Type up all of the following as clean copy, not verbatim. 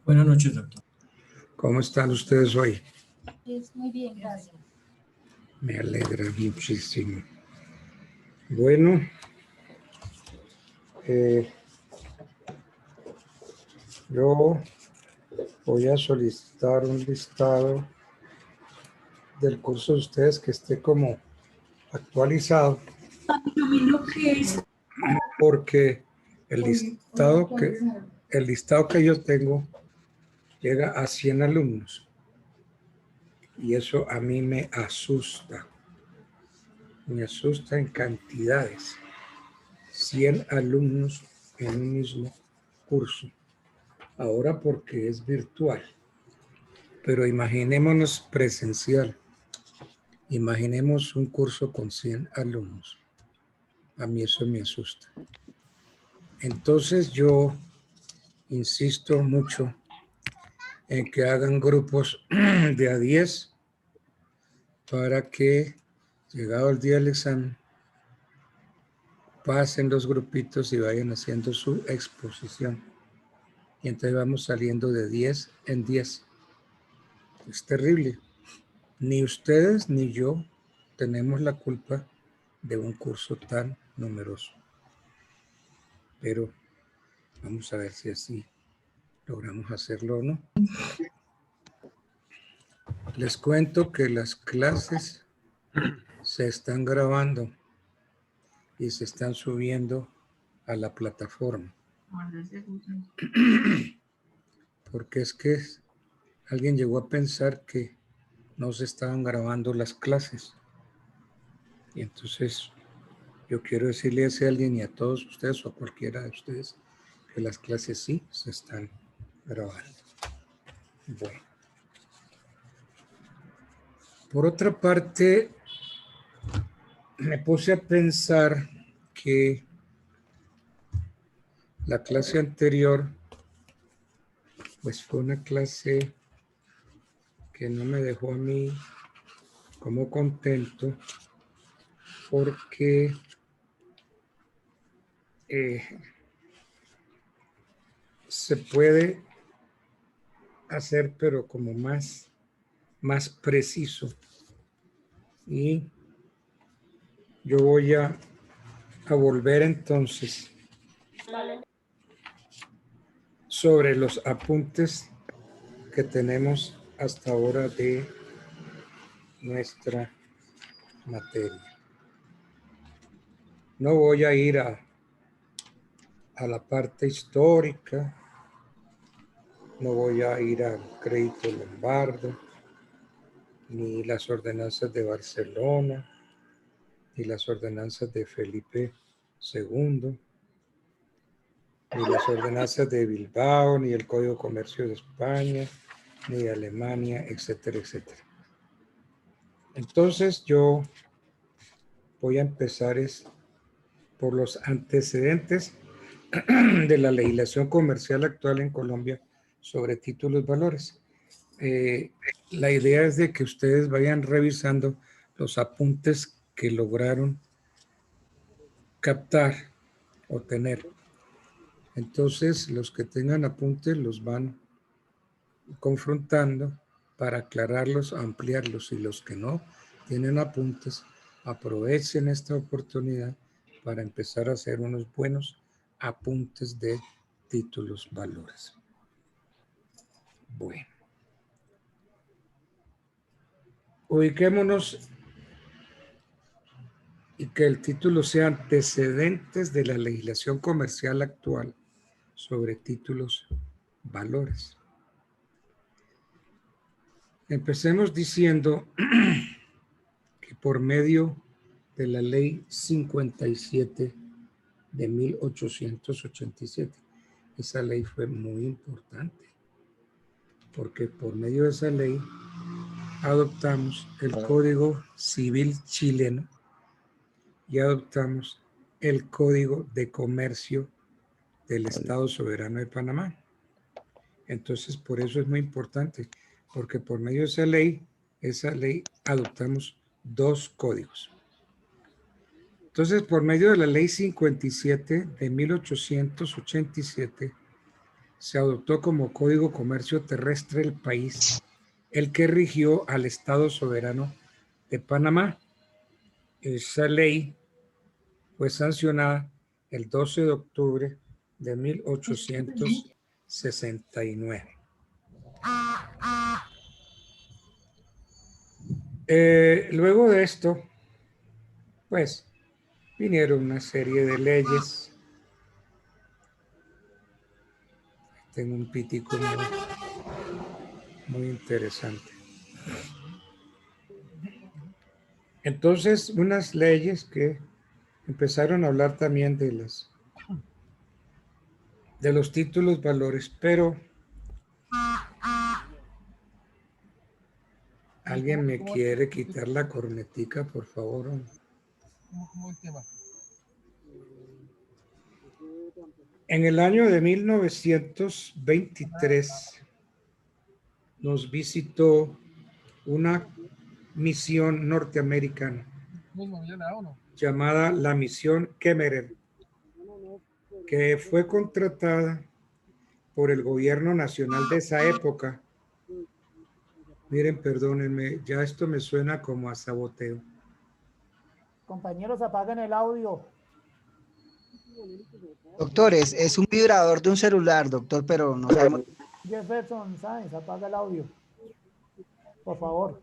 Buenas noches, doctor. ¿Cómo están ustedes hoy? Muy bien, gracias. Me alegra muchísimo. Bueno, yo voy a solicitar un listado del curso de ustedes que esté como actualizado, porque el listado que yo tengo llega a 100 alumnos y eso a mí me asusta en cantidades. 100 alumnos en un mismo curso. Ahora porque es virtual, pero imaginémonos presencial. Imaginemos un curso con 100 alumnos. A mí eso me asusta. Entonces yo insisto mucho en que hagan grupos de a 10 para que, llegado el día del examen, pasen los grupitos y vayan haciendo su exposición. Y entonces vamos saliendo de 10 en 10. Es terrible. Ni ustedes ni yo tenemos la culpa de un curso tan numeroso. Pero vamos a ver si así logramos hacerlo o no. Les cuento que las clases se están grabando y se están subiendo a la plataforma. Porque es que alguien llegó a pensar que no se estaban grabando las clases. Y entonces yo quiero decirle a ese alguien y a todos ustedes o a cualquiera de ustedes que las clases sí se están grabando. Bueno. Por otra parte, me puse a pensar que la clase anterior, pues fue una clase que no me dejó a mí como contento porque se puede hacer, pero como más preciso. Y yo voy a volver entonces sobre los apuntes que tenemos hasta ahora de nuestra materia. No voy a ir a la parte histórica, no voy a ir al crédito lombardo, ni las ordenanzas de Barcelona, ni las ordenanzas de Felipe II, ni las ordenanzas de Bilbao, ni el Código de Comercio de España, ni de Alemania, etcétera, etcétera. Entonces yo voy a empezar por los antecedentes de la legislación comercial actual en Colombia sobre títulos valores. La idea es de que ustedes vayan revisando los apuntes que lograron captar o tener. Entonces, los que tengan apuntes los van confrontando para aclararlos, ampliarlos, y los que no tienen apuntes, aprovechen esta oportunidad para empezar a hacer unos buenos apuntes de títulos valores. Bueno. Ubiquémonos y que el título sea antecedentes de la legislación comercial actual sobre títulos valores. Empecemos diciendo que por medio de la ley 57 de 1887, esa ley fue muy importante, porque por medio de esa ley adoptamos el Código Civil chileno y adoptamos el Código de Comercio del Estado Soberano de Panamá. Entonces, por eso es muy importante, porque por medio de esa ley adoptamos dos códigos. Entonces, por medio de la ley 57 de 1887, se adoptó como Código Comercio Terrestre del país, el que rigió al Estado soberano de Panamá. Esa ley fue sancionada el 12 de octubre de 1869. Luego de esto, pues, vinieron una serie de leyes. Tengo un pitico muy interesante. Entonces, unas leyes que empezaron a hablar también de los títulos valores, pero ¿alguien me quiere quitar la cornetica, por favor? ¿Cómo el tema? En el año de 1923 nos visitó una misión norteamericana llamada la misión Kemmerer, que fue contratada por el gobierno nacional de esa época. Miren, perdónenme, ya esto me suena como a saboteo. Compañeros, apaguen el audio. Doctor, es un vibrador de un celular, doctor, pero no sabemos. Jefferson Sáenz, apaga el audio. Por favor.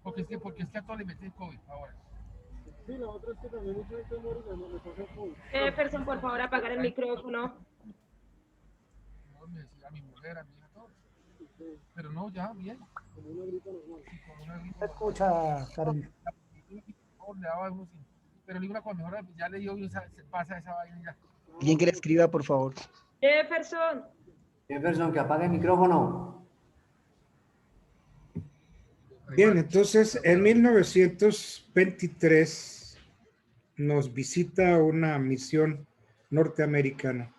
Porque es que a todos le meten COVID ahora. Sí, la otra es que también mucha gente muere y le pasa COVID. Jefferson, por favor, apagar el micrófono. No, me decía a mi mujer, a mi hija, todo. Pero no, ya, bien. Como una gripa normal. Sí, como una gripa. ¿Se escucha, Carlos? Le daba uno sin. Pero le digo una cosa, mejor ya le dio, se pasa esa vaina ya. ¿Alguien que le escriba, por favor? Jefferson. Jefferson, que apague el micrófono. Bien, entonces en 1923 nos visita una misión norteamericana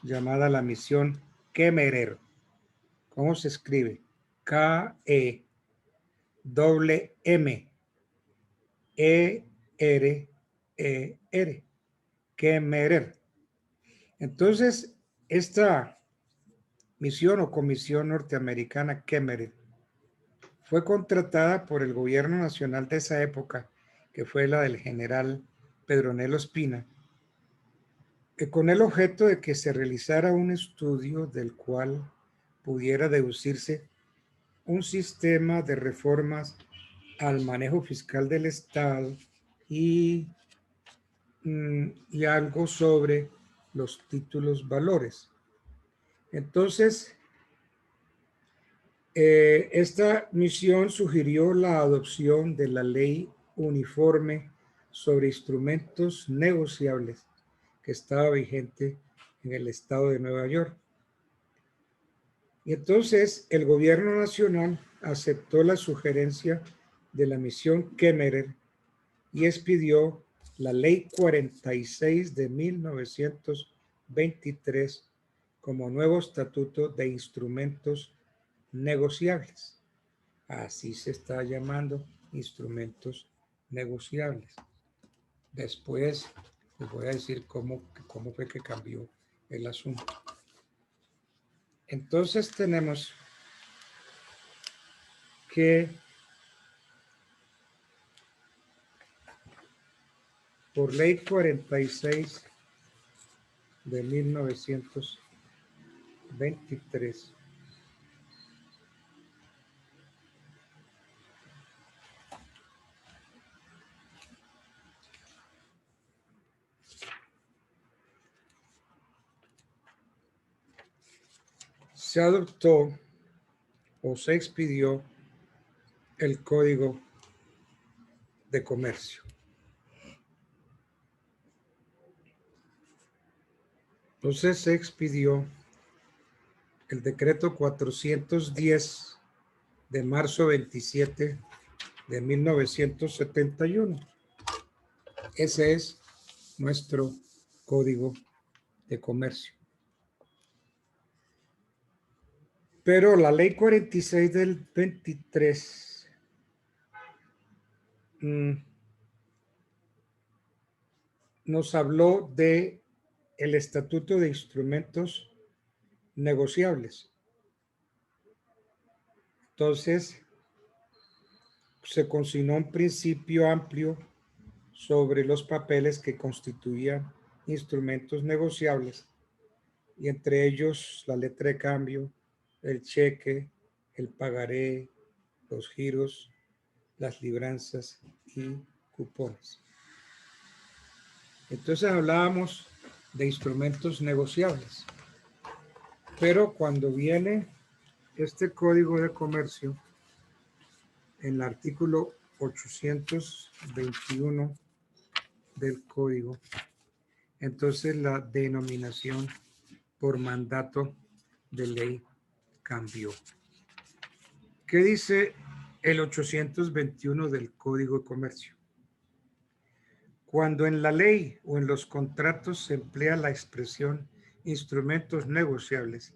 llamada la misión Kemmerer. ¿Cómo se escribe? K-E-M-M-E-R-E-R. Kemmerer. Entonces, esta misión o comisión norteamericana Kemmerer fue contratada por el gobierno nacional de esa época, que fue la del general Pedronel Ospina, con el objeto de que se realizara un estudio del cual pudiera deducirse un sistema de reformas al manejo fiscal del Estado y algo sobre los títulos valores. Entonces, esta misión sugirió la adopción de la ley uniforme sobre instrumentos negociables que estaba vigente en el estado de Nueva York. Y entonces el gobierno nacional aceptó la sugerencia de la misión Kemmerer y expidió la ley 46 de 1923 como nuevo estatuto de instrumentos negociables. Así se está llamando, instrumentos negociables. Después les voy a decir cómo fue que cambió el asunto. Entonces tenemos que por ley 46 de 1923 se adoptó o se expidió el Código de Comercio. Entonces se expidió el decreto 410 de marzo 27 de 1971. Ese es nuestro Código de Comercio. Pero la ley 46 del 23 nos habló de el Estatuto de Instrumentos Negociables. Entonces, se consignó un principio amplio sobre los papeles que constituían instrumentos negociables, y entre ellos la letra de cambio, el cheque, el pagaré, los giros, las libranzas y cupones. Entonces hablábamos de instrumentos negociables, pero cuando viene este Código de Comercio, en el artículo 821 del Código, entonces la denominación por mandato de ley cambió. ¿Qué dice el 821 del Código de Comercio? Cuando en la ley o en los contratos se emplea la expresión instrumentos negociables,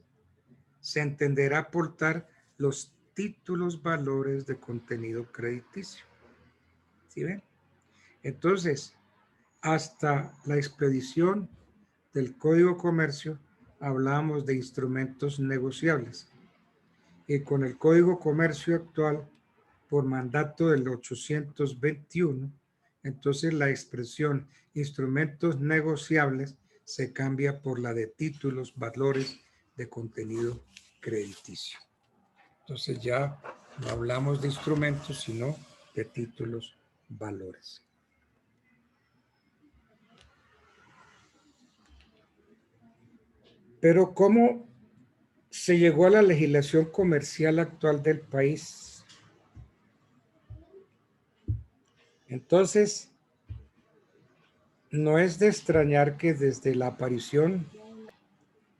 se entenderá por tal los títulos valores de contenido crediticio. ¿Sí ven? Entonces, hasta la expedición del Código de Comercio hablamos de instrumentos negociables. Y con el Código de Comercio actual, por mandato del 821, entonces la expresión instrumentos negociables se cambia por la de títulos, valores de contenido crediticio. Entonces ya no hablamos de instrumentos, sino de títulos, valores. Pero ¿cómo se llegó a la legislación comercial actual del país? Entonces, no es de extrañar que desde la aparición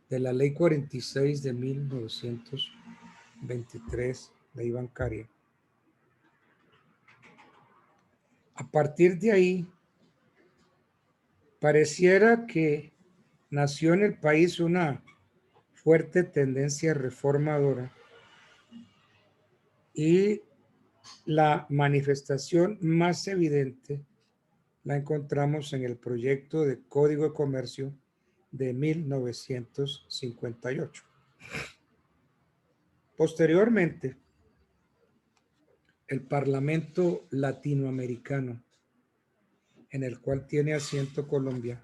de la Ley 46 de 1923, Ley Bancaria, a partir de ahí, pareciera que nació en el país una fuerte tendencia reformadora, y la manifestación más evidente la encontramos en el proyecto de Código de Comercio de 1958. Posteriormente, el Parlamento Latinoamericano, en el cual tiene asiento Colombia,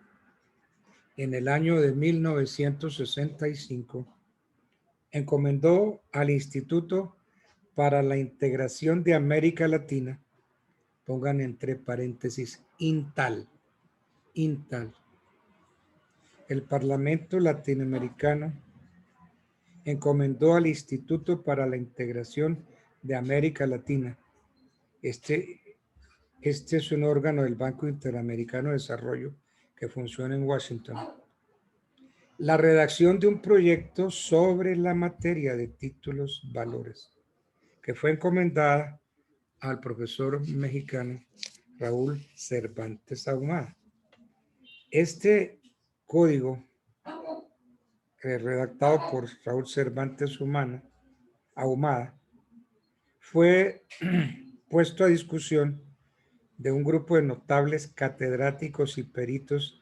en el año de 1965, encomendó al Instituto para la Integración de América Latina, pongan entre paréntesis, INTAL, el Parlamento Latinoamericano encomendó al Instituto para la Integración de América Latina. Este es un órgano del Banco Interamericano de Desarrollo que funciona en Washington. La redacción de un proyecto sobre la materia de títulos valores, que fue encomendada al profesor mexicano Raúl Cervantes Ahumada. Este código, redactado por Raúl Cervantes Ahumada, fue puesto a discusión de un grupo de notables catedráticos y peritos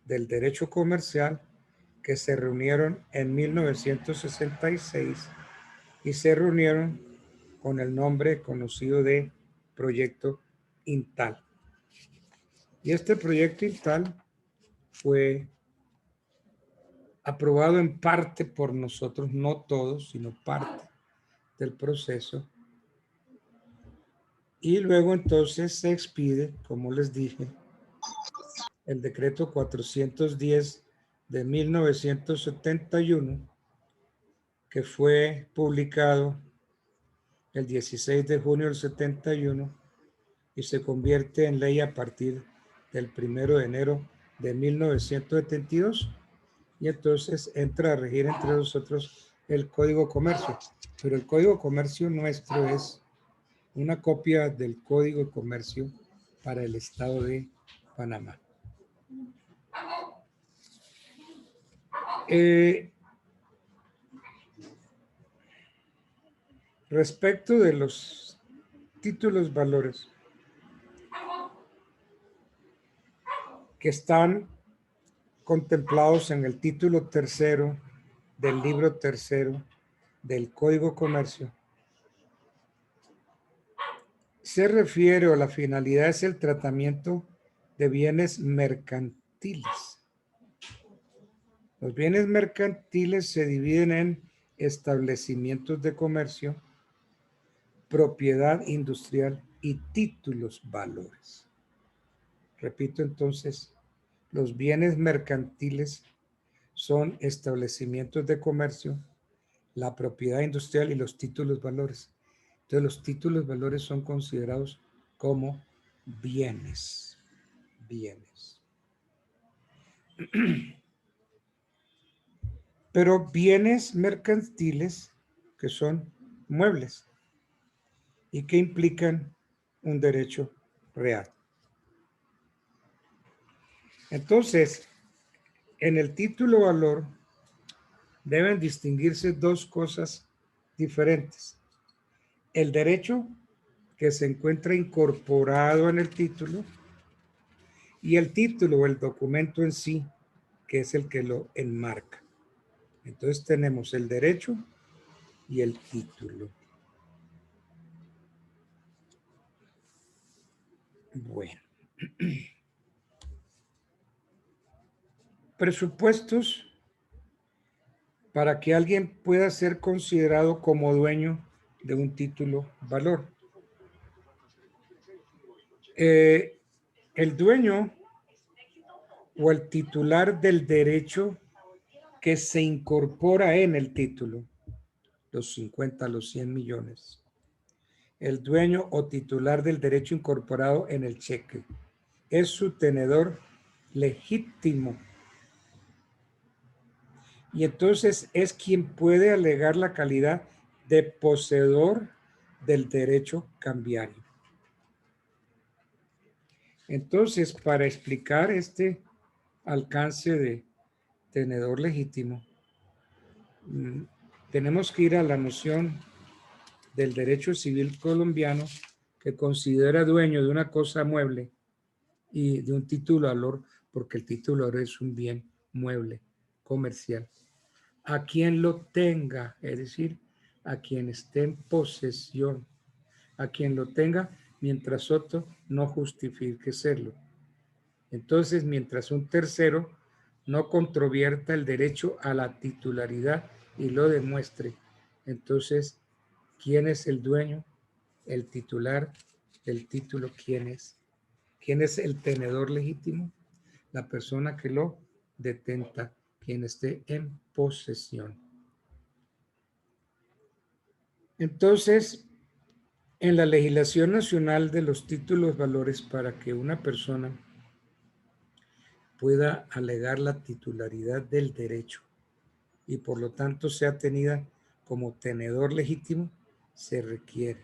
del derecho comercial que se reunieron en 1966 y se reunieron con el nombre conocido de Proyecto INTAL. Y este Proyecto INTAL fue aprobado en parte por nosotros, no todos, sino parte del proceso. Y luego entonces se expide, como les dije, el decreto 410 de 1971, que fue publicado el 16 de junio del 71 y se convierte en ley a partir del 1 de enero de 1972. Y entonces entra a regir entre nosotros el Código de Comercio. Pero el Código de Comercio nuestro es una copia del Código de Comercio para el Estado de Panamá. Respecto de los títulos valores que están contemplados en el título tercero del libro tercero del Código Comercio se refiere, o la finalidad es el tratamiento de bienes mercantiles. Los bienes mercantiles se dividen en establecimientos de comercio, propiedad industrial y títulos valores. Repito entonces, los bienes mercantiles son establecimientos de comercio, la propiedad industrial y los títulos valores. Entonces los títulos valores son considerados como bienes. Pero bienes mercantiles que son muebles y que implican un derecho real. Entonces, en el título valor deben distinguirse dos cosas diferentes. El derecho que se encuentra incorporado en el título y el título o el documento en sí, que es el que lo enmarca. Entonces tenemos el derecho y el título. Bueno. Presupuestos para que alguien pueda ser considerado como dueño de un título valor. El dueño o el titular del derecho que se incorpora en el título, los 50, los 100 millones. El dueño o titular del derecho incorporado en el cheque es su tenedor legítimo. Y entonces es quien puede alegar la calidad de poseedor del derecho cambiario. Entonces, para explicar este alcance de tenedor legítimo, tenemos que ir a la noción del derecho civil colombiano que considera dueño de una cosa mueble y de un título valor, porque el título valor es un bien mueble comercial. A quien lo tenga, es decir, a quien esté en posesión, a quien lo tenga mientras otro no justifique serlo. Entonces, mientras un tercero no controvierta el derecho a la titularidad y lo demuestre, entonces, ¿quién es el dueño? El titular del título, ¿quién es? ¿Quién es el tenedor legítimo? La persona que lo detenta, quien esté en posesión. Entonces, en la legislación nacional de los títulos valores, para que una persona pueda alegar la titularidad del derecho y por lo tanto sea tenida como tenedor legítimo, se requiere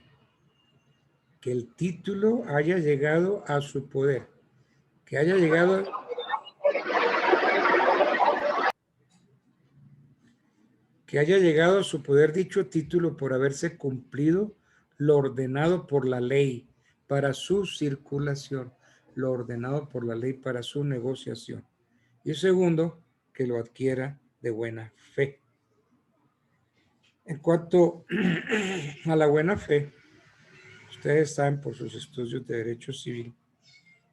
que el título haya llegado a su poder, que haya llegado a su poder dicho título por haberse cumplido lo ordenado por la ley para su circulación, lo ordenado por la ley para su negociación. Y segundo, que lo adquiera de buena fe. En cuanto a la buena fe, ustedes saben por sus estudios de derecho civil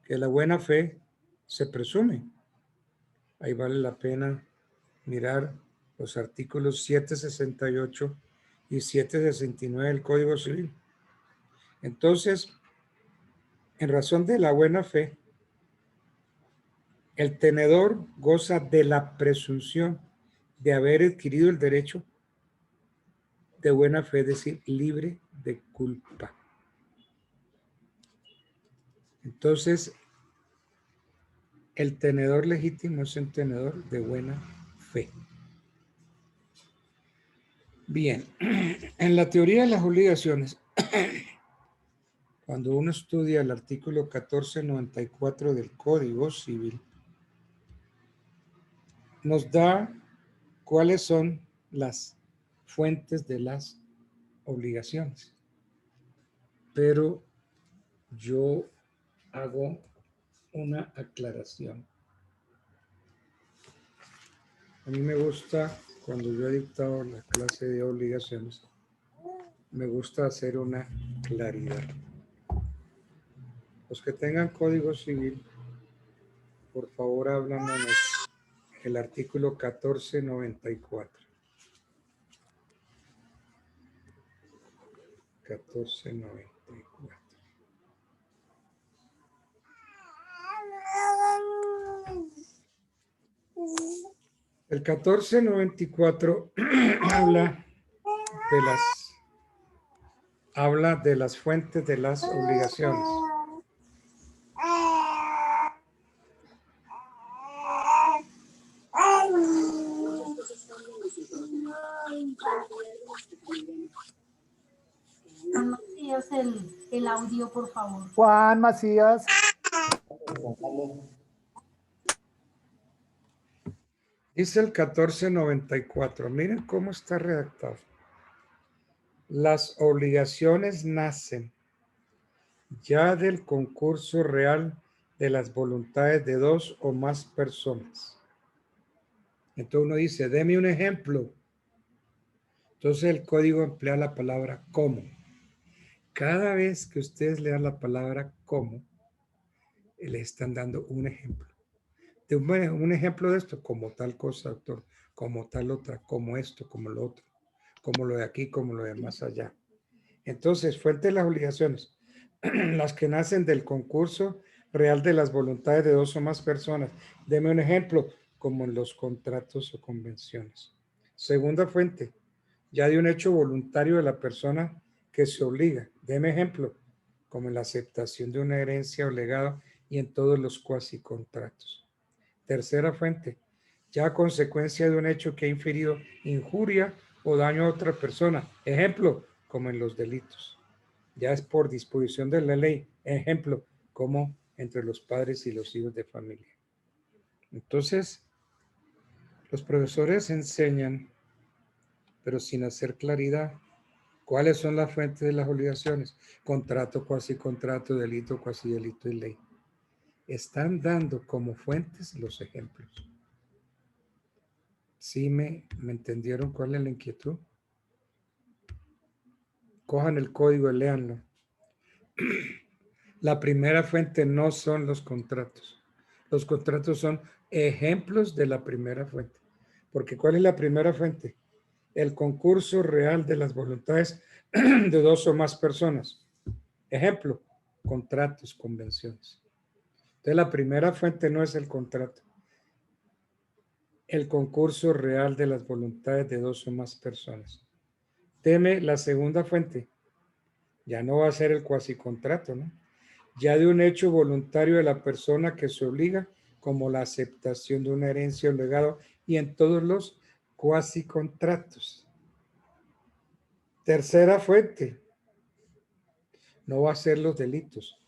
que la buena fe se presume. Ahí vale la pena mirar los artículos 768 y 769 del Código Civil. Entonces, en razón de la buena fe, el tenedor goza de la presunción de haber adquirido el derecho de buena fe, es decir, libre de culpa. Entonces, el tenedor legítimo es un tenedor de buena fe. Bien, en la teoría de las obligaciones, cuando uno estudia el artículo 1494 del Código Civil, nos da cuáles son las fuentes de las obligaciones. Pero yo hago una aclaración. A mí me gusta, cuando yo he dictado la clase de obligaciones, me gusta hacer una claridad. Los que tengan código civil, por favor, háblanos el artículo 1494. 1494. El 1494 habla de las fuentes de las obligaciones. Macías, el audio, por favor. Juan Macías. Dice el 1494. Miren cómo está redactado. Las obligaciones nacen ya del concurso real de las voluntades de dos o más personas. Entonces uno dice, deme un ejemplo. Entonces el código emplea la palabra como. Cada vez que ustedes lean la palabra como, le están dando un ejemplo. De un ejemplo de esto, como tal cosa, doctor, como tal otra, como esto, como lo otro, como lo de aquí, como lo de más allá. Entonces, fuente de las obligaciones, las que nacen del concurso real de las voluntades de dos o más personas. Deme un ejemplo, como en los contratos o convenciones. Segunda fuente, ya de un hecho voluntario de la persona que se obliga. Deme ejemplo, como en la aceptación de una herencia o legado y en todos los cuasi contratos. Tercera fuente, ya a consecuencia de un hecho que ha inferido injuria o daño a otra persona. Ejemplo, como en los delitos. Ya es por disposición de la ley. Ejemplo, como entre los padres y los hijos de familia. Entonces, los profesores enseñan, pero sin hacer claridad, cuáles son las fuentes de las obligaciones. Contrato, cuasi contrato, delito, cuasi delito y ley. Están dando como fuentes los ejemplos. ¿Sí me entendieron cuál es la inquietud? Cojan el código y léanlo. La primera fuente no son los contratos. Los contratos son ejemplos de la primera fuente. Porque ¿cuál es la primera fuente? El concurso real de las voluntades de dos o más personas. Ejemplo, contratos, convenciones. Entonces la primera fuente no es el contrato. El concurso real de las voluntades de dos o más personas. Deme la segunda fuente. Ya no va a ser el cuasi contrato, ¿no? Ya de un hecho voluntario de la persona que se obliga, como la aceptación de una herencia o legado, y en todos los cuasi contratos. Tercera fuente. No va a ser los delitos.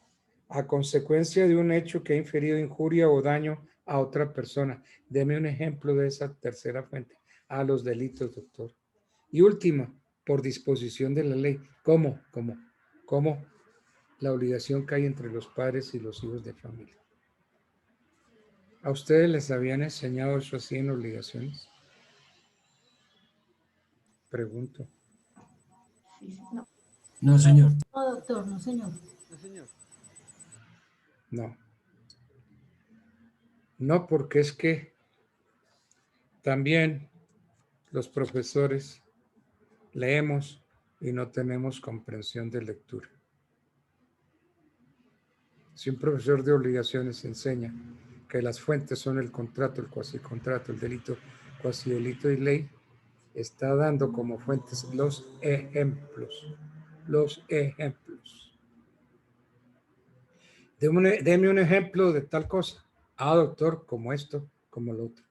A consecuencia de un hecho que ha inferido injuria o daño a otra persona. Deme un ejemplo de esa tercera fuente. A los delitos, doctor. Y última, por disposición de la ley. ¿Cómo? ¿Cómo? La obligación que hay entre los padres y los hijos de familia. ¿A ustedes les habían enseñado eso así en obligaciones? Pregunto. No, No, señor. no, doctor, no, señor. No. No, porque es que también los profesores leemos y no tenemos comprensión de lectura. Si un profesor de obligaciones enseña que las fuentes son el contrato, el cuasi contrato, el delito, cuasi delito y ley, está dando como fuentes los ejemplos. Los ejemplos. Deme un ejemplo de tal cosa. Ah, doctor, como esto, como lo otro.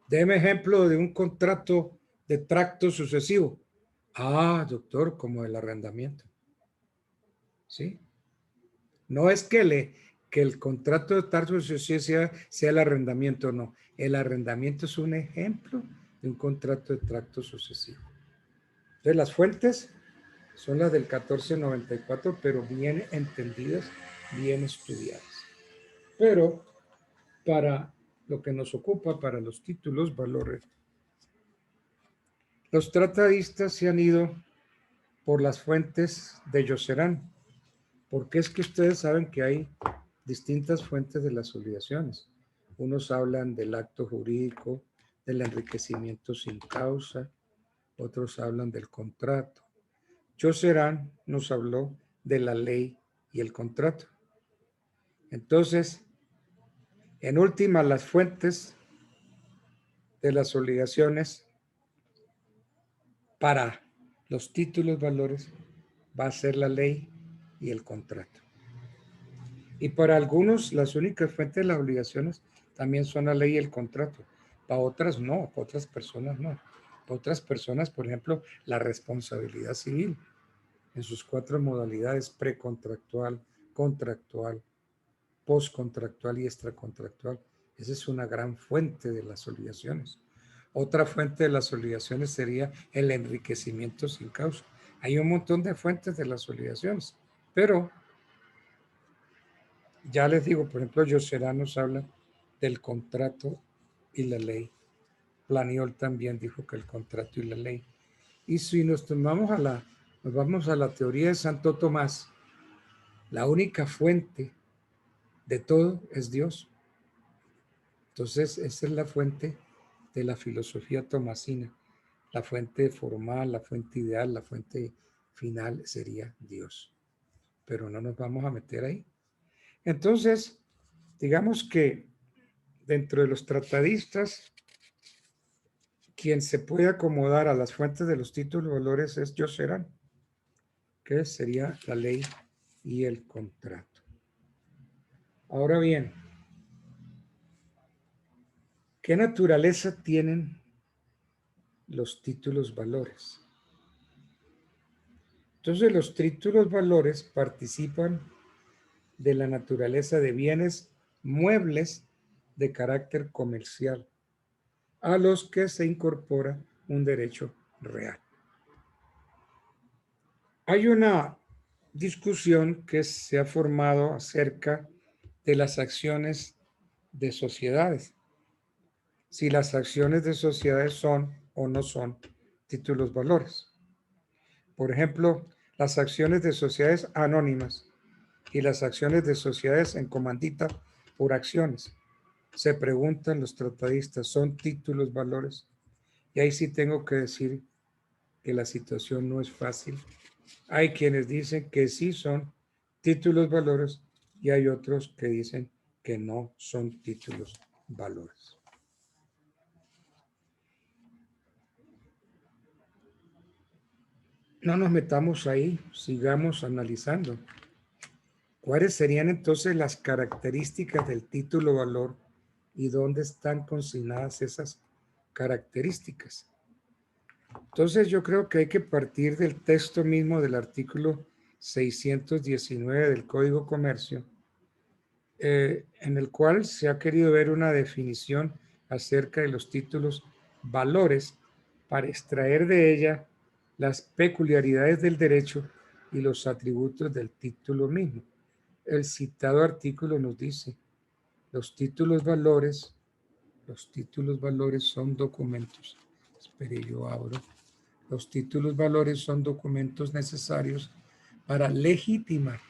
Deme ejemplo de un contrato de tracto sucesivo. Ah, doctor, como el arrendamiento. ¿Sí? No es que el contrato de tracto sucesivo sea el arrendamiento, no. El arrendamiento es un ejemplo de un contrato de tracto sucesivo. Entonces, las fuentes son las del 1494, pero bien entendidas, bien estudiadas. Pero para lo que nos ocupa para los títulos valores. Los tratadistas se han ido por las fuentes de Yoserán, porque es que ustedes saben que hay distintas fuentes de las obligaciones. Unos hablan del acto jurídico, del enriquecimiento sin causa, otros hablan del contrato. Yoserán nos habló de la ley y el contrato. Entonces, en última, las fuentes de las obligaciones para los títulos valores va a ser la ley y el contrato. Y para algunos, las únicas fuentes de las obligaciones también son la ley y el contrato. Para otras no, para otras personas no. Para otras personas, por ejemplo, la responsabilidad civil en sus 4 modalidades: precontractual, contractual, postcontractual y extracontractual. Esa es una gran fuente de las obligaciones. Otra fuente de las obligaciones sería el enriquecimiento sin causa. Hay un montón de fuentes de las obligaciones, pero ya les digo, por ejemplo, Yoserán nos habla del contrato y la ley. Planiol también dijo que el contrato y la ley. Y si nos vamos a la teoría de Santo Tomás, la única fuente de todo es Dios. Entonces, esa es la fuente de la filosofía tomasina. La fuente formal, la fuente ideal, la fuente final sería Dios. Pero no nos vamos a meter ahí. Entonces, digamos que dentro de los tratadistas, quien se puede acomodar a las fuentes de los títulos valores es Yoserán, que sería la ley y el contrato. Ahora bien, ¿qué naturaleza tienen los títulos valores? Entonces, los títulos valores participan de la naturaleza de bienes muebles de carácter comercial, a los que se incorpora un derecho real. Hay una discusión que se ha formado acerca de las acciones de sociedades. Si las acciones de sociedades son o no son títulos valores. Por ejemplo, las acciones de sociedades anónimas y las acciones de sociedades en comandita por acciones. Se preguntan los tratadistas, ¿son títulos valores? Y ahí sí tengo que decir que la situación no es fácil. Hay quienes dicen que sí son títulos valores y hay otros que dicen que no son títulos valores. No nos metamos ahí, sigamos analizando. ¿Cuáles serían entonces las características del título valor y dónde están consignadas esas características? Entonces yo creo que hay que partir del texto mismo del artículo 619 del Código Comercio, en el cual se ha querido ver una definición acerca de los títulos valores para extraer de ella las peculiaridades del derecho y los atributos del título mismo. El citado artículo nos dice, los títulos valores son documentos. Espere, yo abro. Los títulos valores son documentos necesarios para legitimar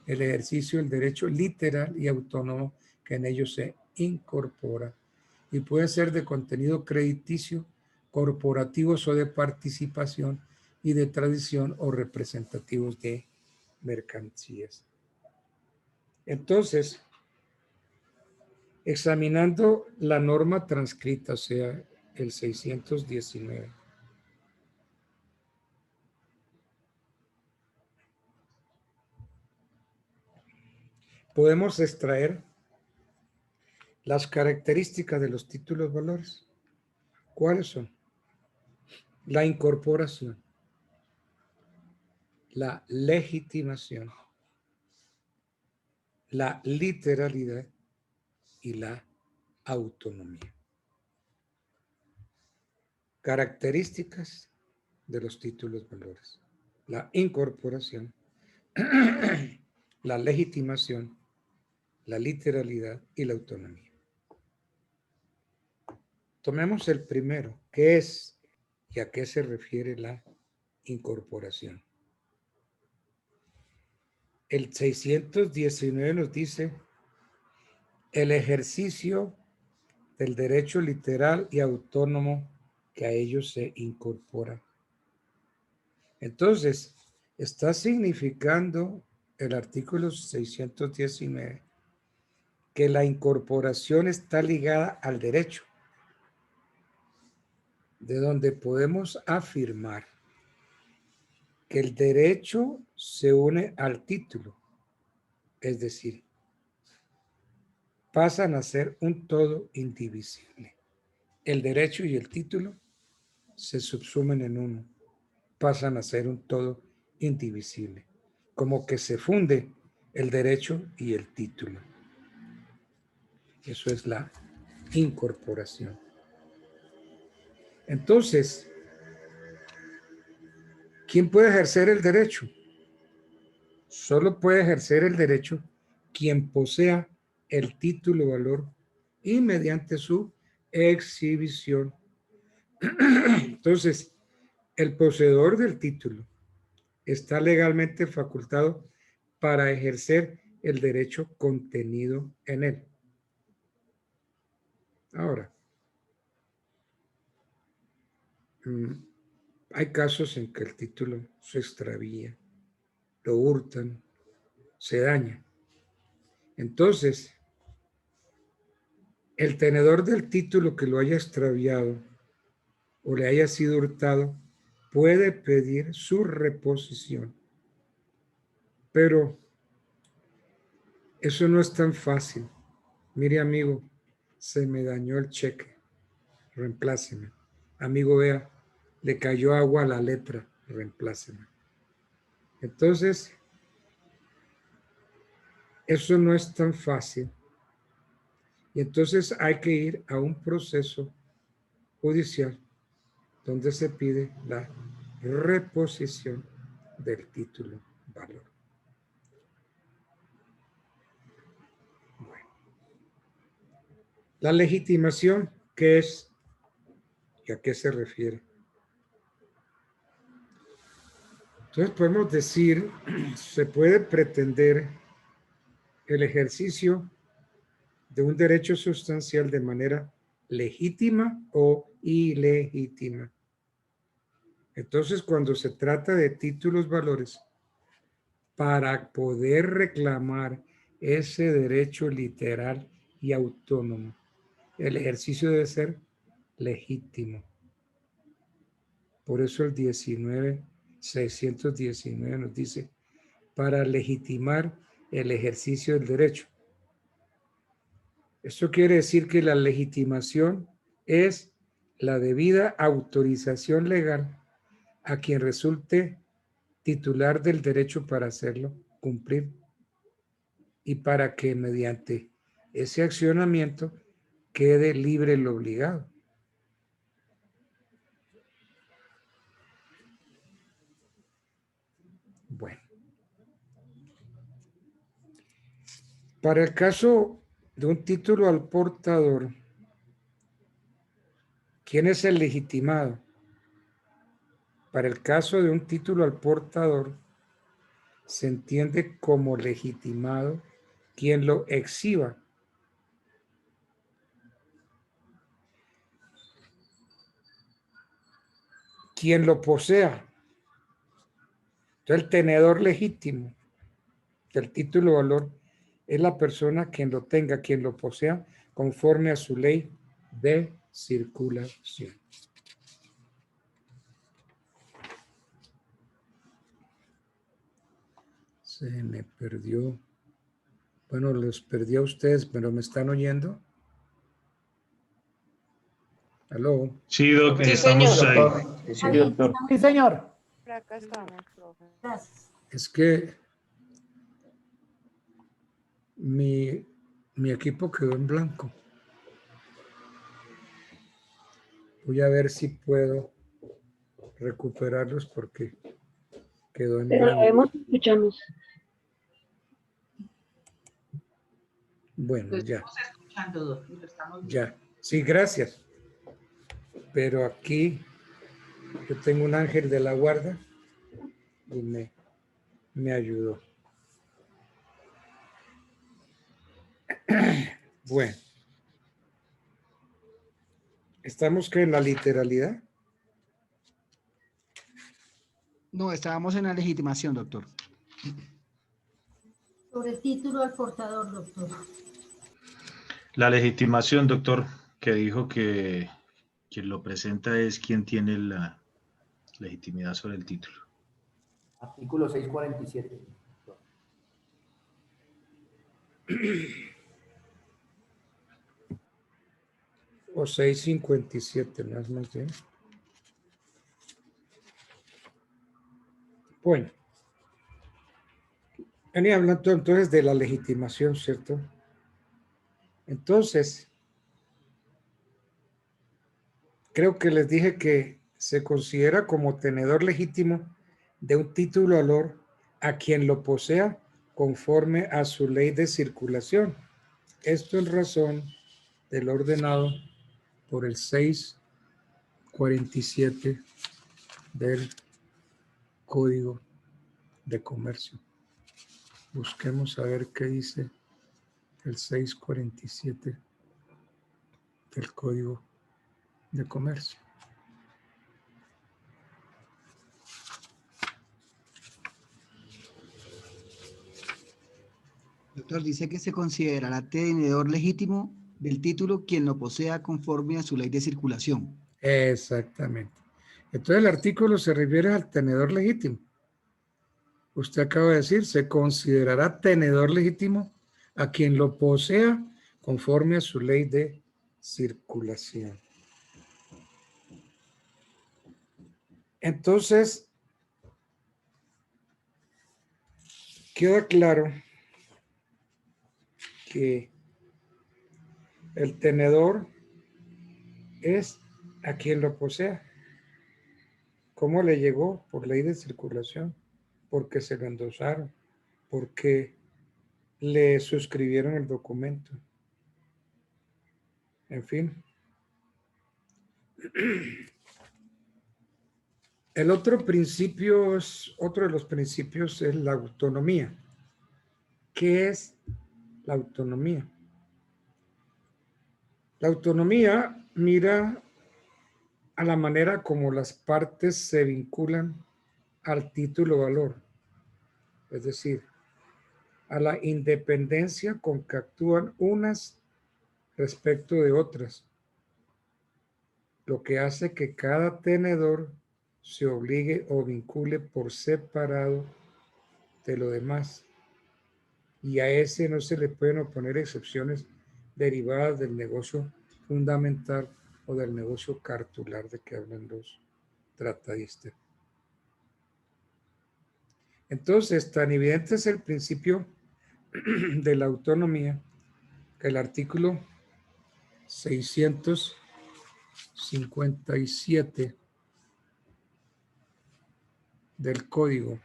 el ejercicio del derecho literal y autónomo que en ellos se incorpora y puede ser de contenido crediticio, corporativos o de participación y de tradición o representativos de mercancías. Entonces, examinando la norma transcrita, o sea, el 619, podemos extraer las características de los títulos valores. ¿Cuáles son? La incorporación, la legitimación, la literalidad y la autonomía. Características de los títulos valores. La incorporación, la legitimación, la literalidad y la autonomía. tomemos el primero. ¿Qué es y a qué se refiere la incorporación? El 619 nos dice el ejercicio del derecho literal y autónomo que a ellos se incorpora. Entonces, está significando el artículo 619 que la incorporación está ligada al derecho, de donde podemos afirmar que el derecho se une al título, es decir, pasan a ser un todo indivisible. El derecho y el título se subsumen en uno, pasan a ser un todo indivisible, como que se funde el derecho y el título. Eso es la incorporación. Entonces, ¿quién puede ejercer el derecho? Solo puede ejercer el derecho quien posea el título valor y mediante su exhibición. Entonces, el poseedor del título está legalmente facultado para ejercer el derecho contenido en él. Ahora, hay casos en que el título se extravía, lo hurtan, se daña. Entonces, el tenedor del título que lo haya extraviado o le haya sido hurtado puede pedir su reposición. Pero eso no es tan fácil. Mire, amigo, se me dañó el cheque, reempláceme. Amigo, vea, le cayó agua a la letra, reempláceme. Entonces, eso no es tan fácil. Y entonces hay que ir a un proceso judicial donde se pide la reposición del título valor. Bueno. La legitimación, ¿qué es y a qué se refiere? Entonces podemos decir, se puede pretender el ejercicio de un derecho sustancial de manera legítima o ilegítima. Entonces, cuando se trata de títulos valores, para poder reclamar ese derecho literal y autónomo, el ejercicio debe ser legítimo. Por eso el 619 nos dice, para legitimar el ejercicio del derecho. Esto quiere decir que la legitimación es la debida autorización legal a quien resulte titular del derecho para hacerlo cumplir y para que mediante ese accionamiento quede libre el obligado. Bueno. Para el caso de un título al portador, ¿quién es el legitimado? Para el caso de un título al portador, se entiende como legitimado quien lo exhiba. Quien lo posea. Entonces, el tenedor legítimo del título valor es la persona quien lo tenga, quien lo posea, conforme a su ley de circulación. Se me perdió. Bueno, los perdí a ustedes, pero ¿me están oyendo? ¿Aló? Sí, Doc, Sí, estamos señor. ahí. Ahí estamos. Sí, señor. Por acá estamos, profe. Gracias. Es que mi equipo quedó en blanco. Voy a ver si puedo recuperarlos porque quedó en Pero lo blanco. vemos, escuchamos. Bueno, Lo ya. estamos escuchando, Doc, y lo estamos viendo. Ya. Sí, gracias. pero aquí yo tengo un ángel de la guarda y me ayudó. Bueno, ¿estamos que en la literalidad? No, estábamos en la legitimación, doctor. Sobre el título del portador, doctor. La legitimación, doctor, que dijo que quien lo presenta es quien tiene la legitimidad sobre el título. Artículo 647. O 657, más bien. Bueno. Venía hablando entonces de la legitimación, ¿cierto? Entonces, creo que les dije que se considera como tenedor legítimo de un título de valor a quien lo posea conforme a su ley de circulación. Esto en razón del ordenado por el 647 del Código de Comercio. Busquemos a ver qué dice el 647 del Código de Comercio. Doctor, dice que se considerará tenedor legítimo del título quien lo posea conforme a su ley de circulación. Exactamente. Entonces el artículo se refiere al tenedor legítimo. Usted acaba de decir, se considerará tenedor legítimo a quien lo posea conforme a su ley de circulación. Entonces, queda claro que el tenedor es a quien lo posea. ¿Cómo le llegó? Por ley de circulación, porque se lo endosaron, porque le suscribieron el documento. En fin. El otro principio, otro de los principios es la autonomía. ¿Qué es la autonomía? La autonomía mira a la manera como las partes se vinculan al título valor, es decir, a la independencia con que actúan unas respecto de otras, lo que hace que cada tenedor se obligue o vincule por separado de lo demás, y a ese no se le pueden oponer excepciones derivadas del negocio fundamental o del negocio cartular de que hablan los tratadistas. Entonces, tan evidente es el principio de la autonomía que el artículo 657 del Código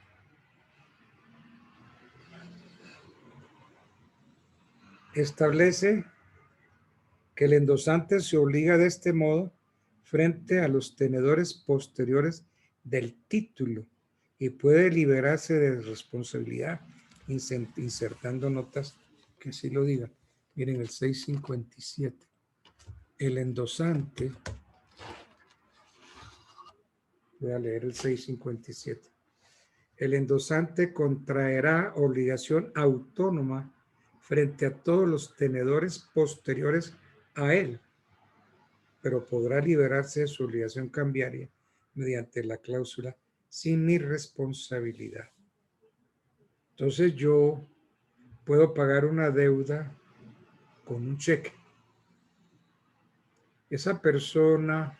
establece que el endosante se obliga de este modo frente a los tenedores posteriores del título y puede liberarse de responsabilidad insertando notas que sí lo digan. Miren el 657. El endosante, voy a leer el 657. El endosante contraerá obligación autónoma frente a todos los tenedores posteriores a él, pero podrá liberarse de su obligación cambiaria mediante la cláusula sin mi responsabilidad. Entonces yo puedo pagar una deuda con un cheque. Esa persona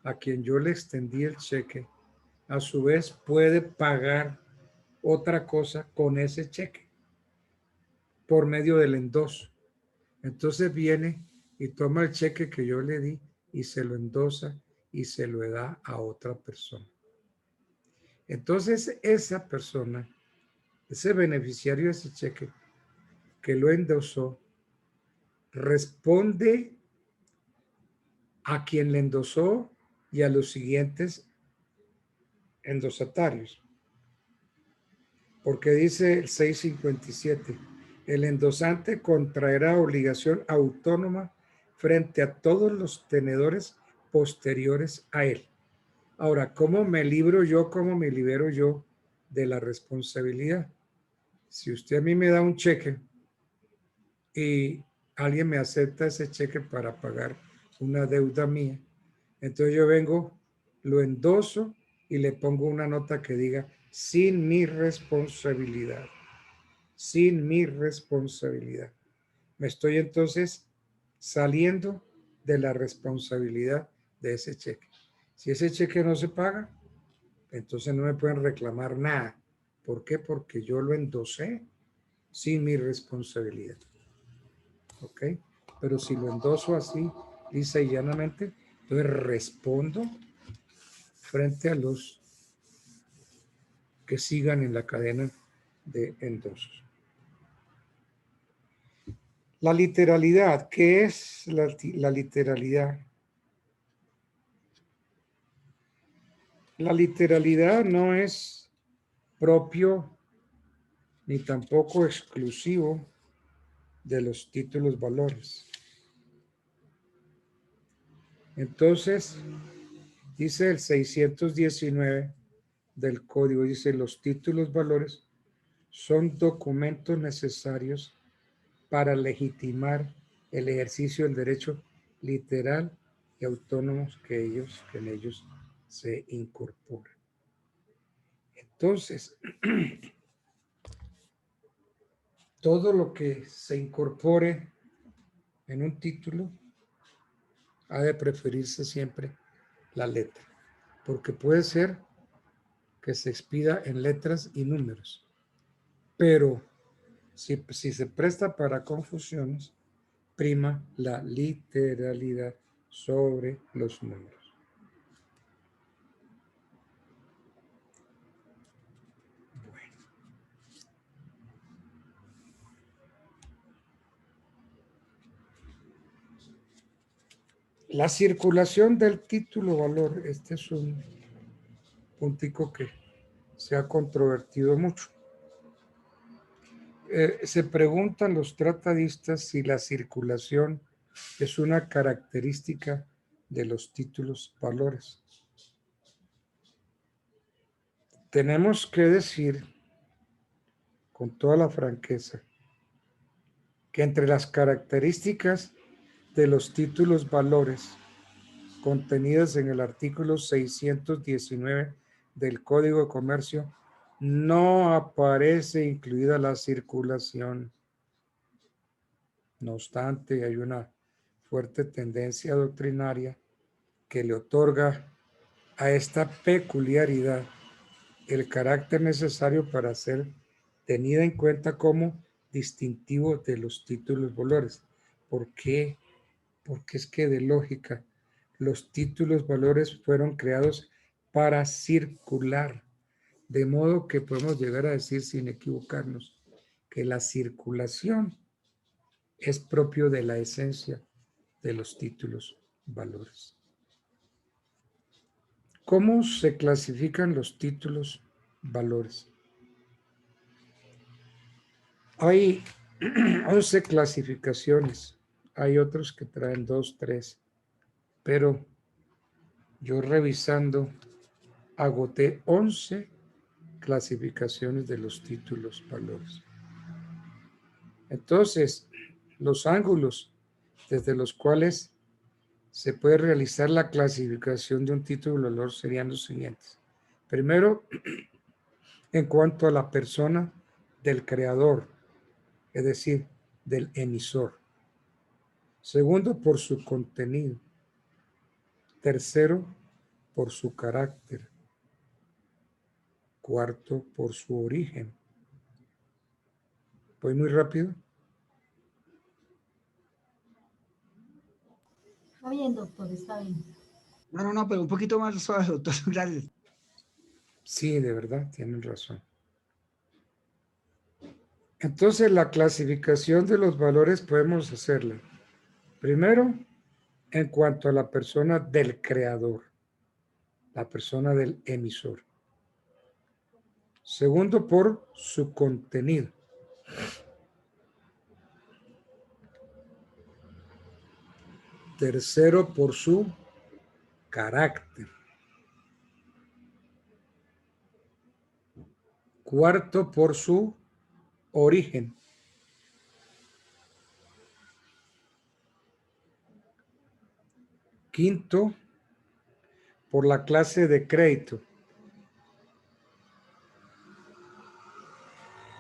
a quien yo le extendí el cheque, a su vez puede pagar otra cosa con ese cheque por medio del endoso. Entonces viene y toma el cheque que yo le di y se lo endosa y se lo da a otra persona. Entonces esa persona, ese beneficiario de ese cheque que lo endosó, responde a quien le endosó y a los siguientes endosatarios. Porque dice el 657, el endosante contraerá obligación autónoma frente a todos los tenedores posteriores a él. Ahora, ¿cómo me libro yo, cómo me libero yo de la responsabilidad? Si usted a mí me da un cheque y alguien me acepta ese cheque para pagar una deuda mía, entonces yo vengo, lo endoso y le pongo una nota que diga sin mi responsabilidad. Sin mi responsabilidad. Me estoy entonces saliendo de la responsabilidad de ese cheque. Si ese cheque no se paga, entonces no me pueden reclamar nada. ¿Por qué? Porque yo lo endosé sin mi responsabilidad. ¿Ok? Pero si lo endoso así, lisa y llanamente, entonces respondo frente a los que sigan en la cadena de endosos. La literalidad. ¿Qué es la literalidad? La literalidad no es propio ni tampoco exclusivo de los títulos valores. Entonces, dice el 619 del código, dice los títulos valores son documentos necesarios para legitimar el ejercicio del derecho literal y autónomo que en ellos se incorpora. Entonces, todo lo que se incorpore en un título ha de preferirse siempre la letra, porque puede ser que se expida en letras y números, pero si se presta para confusiones, prima la literalidad sobre los números. La circulación del título valor, este es un puntico que se ha controvertido mucho. Se preguntan los tratadistas si la circulación es una característica de los títulos valores. Tenemos que decir con toda la franqueza que entre las características de los títulos valores contenidas en el artículo 619 del Código de Comercio no aparece incluida la circulación. No obstante, hay una fuerte tendencia doctrinaria que le otorga a esta peculiaridad el carácter necesario para ser tenida en cuenta como distintivo de los títulos valores. ¿Por qué? Porque es que de lógica, los títulos valores fueron creados para circular, de modo que podemos llegar a decir sin equivocarnos que la circulación es propio de la esencia de los títulos valores. ¿Cómo se clasifican los títulos valores? Hay 11 clasificaciones, hay otros que traen 2, 3, pero yo revisando agoté 11 clasificaciones de los títulos valores. Entonces, los ángulos desde los cuales se puede realizar la clasificación de un título valor serían los siguientes. Primero, en cuanto a la persona del creador, es decir, del emisor. Segundo, por su contenido. Tercero, por su carácter. Cuarto, por su origen. ¿Voy muy rápido? Está bien, doctor, está bien. No, pero un poquito más suave, doctor. Gracias. Sí, de verdad, tienen razón. Entonces, la clasificación de los valores podemos hacerla. Primero, en cuanto a la persona del creador. la persona del emisor. Segundo, por su contenido. Tercero, por su carácter. Cuarto, por su origen. Quinto, por la clase de crédito.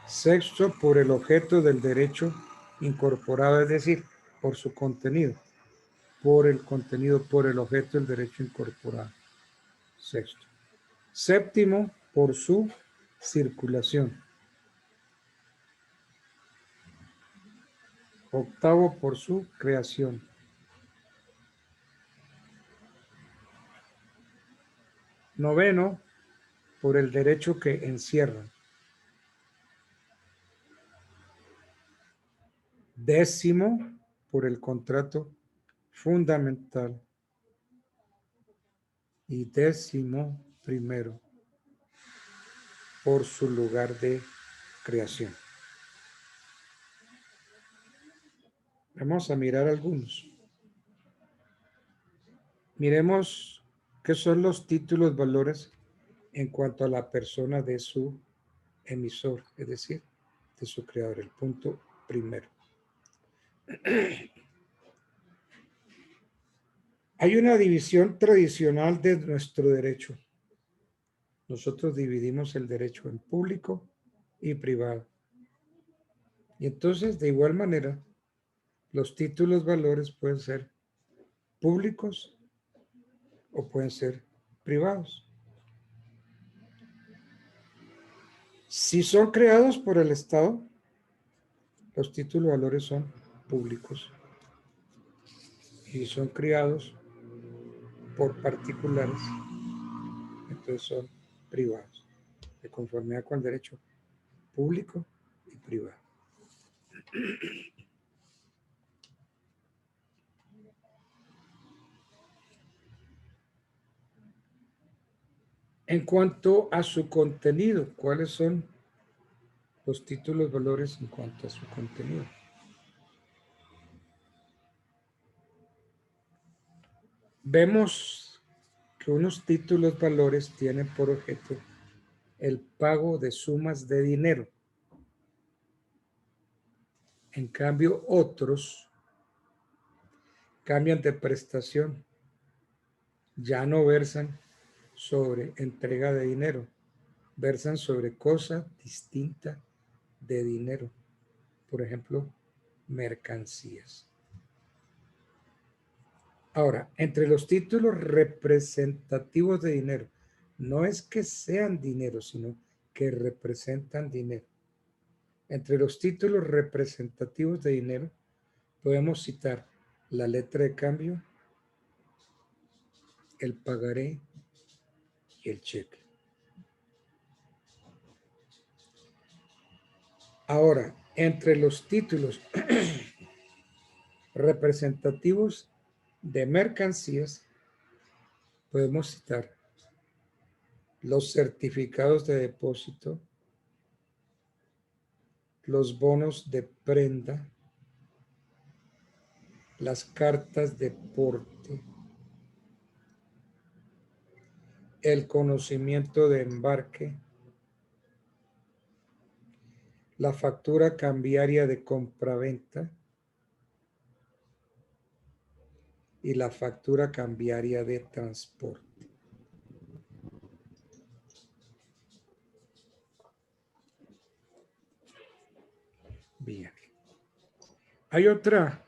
Sexto, por el objeto del derecho incorporado, es decir, por su contenido. Por el contenido, por el objeto del derecho incorporado. Sexto. Séptimo, por su circulación. Octavo, por su creación. Noveno, por el derecho que encierran. Décimo, por el contrato fundamental. Y décimo primero, por su lugar de creación. Vamos a mirar algunos. Miremos qué son los títulos valores en cuanto a la persona de su emisor, es decir, de su creador, el punto primero. Hay una división tradicional de nuestro derecho. Nosotros dividimos el derecho en público y privado. Y entonces, de igual manera, los títulos valores pueden ser públicos o pueden ser privados. Si son creados por el Estado, los títulos valores son públicos. Y son creados por particulares, entonces son privados, de conformidad con el derecho público y privado. En cuanto a su contenido, ¿cuáles son los títulos valores en cuanto a su contenido? Vemos que unos títulos valores tienen por objeto el pago de sumas de dinero. En cambio, otros cambian de prestación. Ya no versan sobre entrega de dinero, versan sobre cosa distinta de dinero. Por ejemplo, mercancías. Ahora, entre los títulos representativos de dinero, no es que sean dinero, sino que representan dinero. Entre los títulos representativos de dinero, podemos citar la letra de cambio, el pagaré y el cheque. Ahora, entre los títulos representativos de mercancías, podemos citar los certificados de depósito, los bonos de prenda, las cartas de porte, el conocimiento de embarque, la factura cambiaria de compraventa y la factura cambiaria de transporte. Bien. Hay otra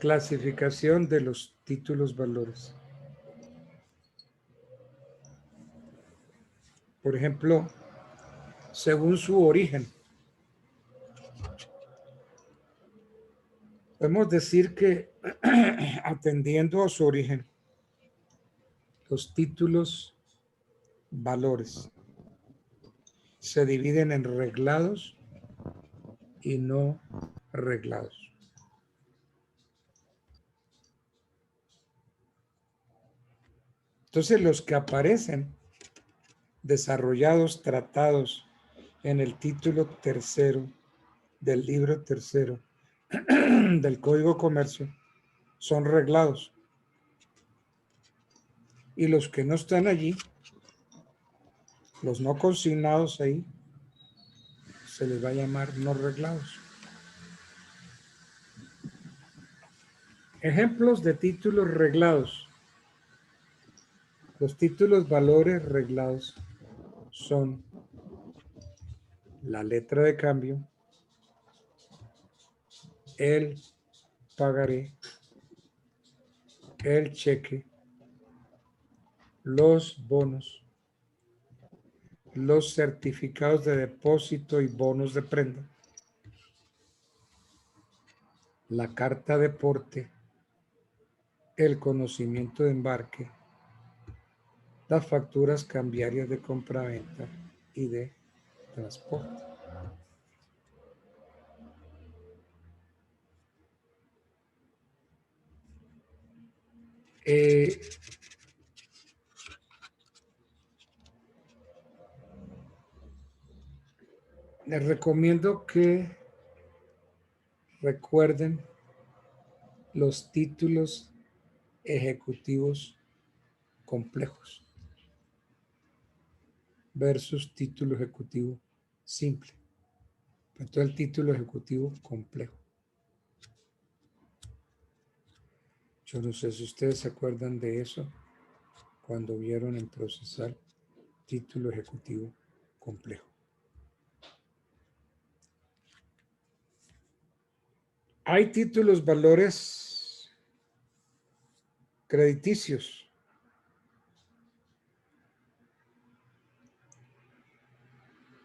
clasificación de los títulos valores. Por ejemplo, según su origen. Podemos decir que atendiendo a su origen, los títulos valores se dividen en reglados y no reglados. Entonces los que aparecen desarrollados, tratados en el título tercero del libro tercero del Código Comercio son reglados. Y los que no están allí, los no consignados ahí, se les va a llamar no reglados. Ejemplos de títulos reglados. Los títulos valores reglados son la letra de cambio, el pagaré, el cheque, los bonos, los certificados de depósito y bonos de prenda, la carta de porte, el conocimiento de embarque, las facturas cambiarias de compraventa y de transporte. Les recomiendo que recuerden los títulos ejecutivos complejos versus título ejecutivo simple. Entonces el título ejecutivo complejo. Yo no sé si ustedes se acuerdan de eso cuando vieron en procesal título ejecutivo complejo. Hay títulos valores crediticios.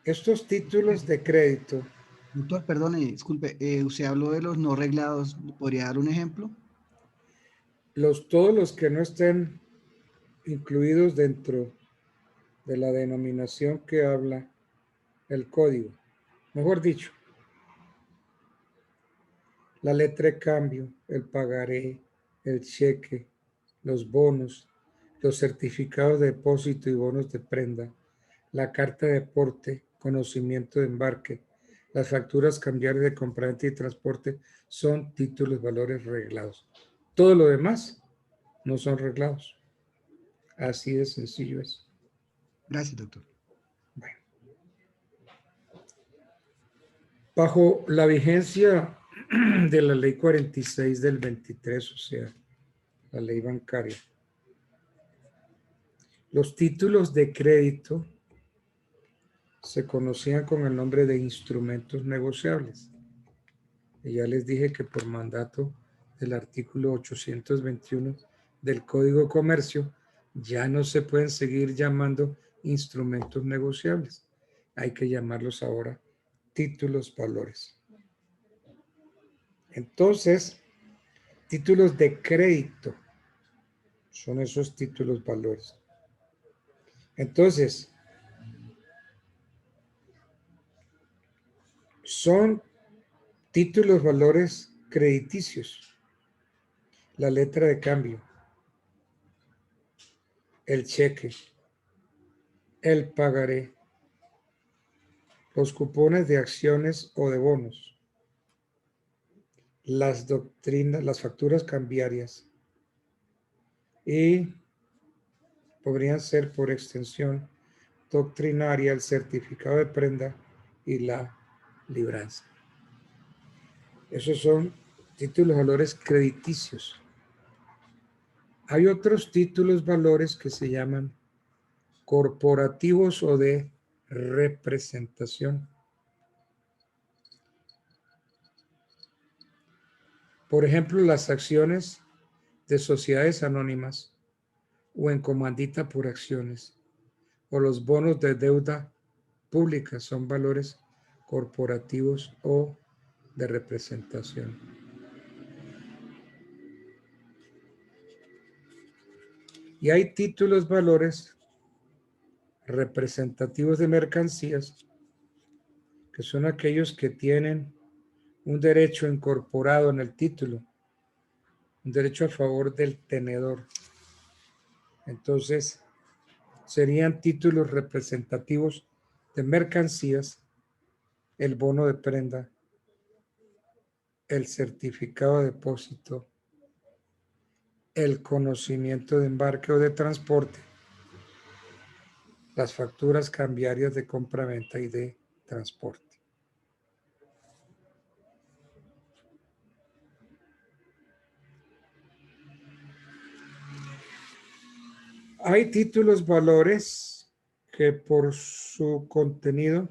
Estos títulos de crédito. Doctor, perdone, disculpe, usted habló de los no reglados. ¿Podría dar un ejemplo? Todos los que no estén incluidos dentro de la denominación que habla el código. Mejor dicho, la letra de cambio, el pagaré, el cheque, los bonos, los certificados de depósito y bonos de prenda, la carta de porte, conocimiento de embarque, las facturas cambiarias de compraventa y transporte son títulos valores reglados. Todo lo demás no son reglados. Así de sencillo es. Gracias, doctor. Bueno. Bajo la vigencia de la ley 46 del 23, o sea, la ley bancaria, los títulos de crédito se conocían con el nombre de instrumentos negociables. Y ya les dije que por mandato del artículo 821 del Código de Comercio ya no se pueden seguir llamando instrumentos negociables. Hay que llamarlos ahora títulos valores. Entonces, títulos de crédito son esos títulos valores. Entonces, son títulos valores crediticios. La letra de cambio, el cheque, el pagaré, los cupones de acciones o de bonos, las doctrinas, las facturas cambiarias y podrían ser por extensión doctrinaria el certificado de prenda y la libranza. Esos son títulos valores crediticios. Hay otros títulos valores que se llaman corporativos o de representación. Por ejemplo, las acciones de sociedades anónimas o en comandita por acciones o los bonos de deuda pública son valores corporativos o de representación. Y hay títulos valores representativos de mercancías, que son aquellos que tienen un derecho incorporado en el título, un derecho a favor del tenedor. Entonces, serían títulos representativos de mercancías, el bono de prenda, el certificado de depósito, el conocimiento de embarque o de transporte, las facturas cambiarias de compra-venta y de transporte. Hay títulos valores que por su contenido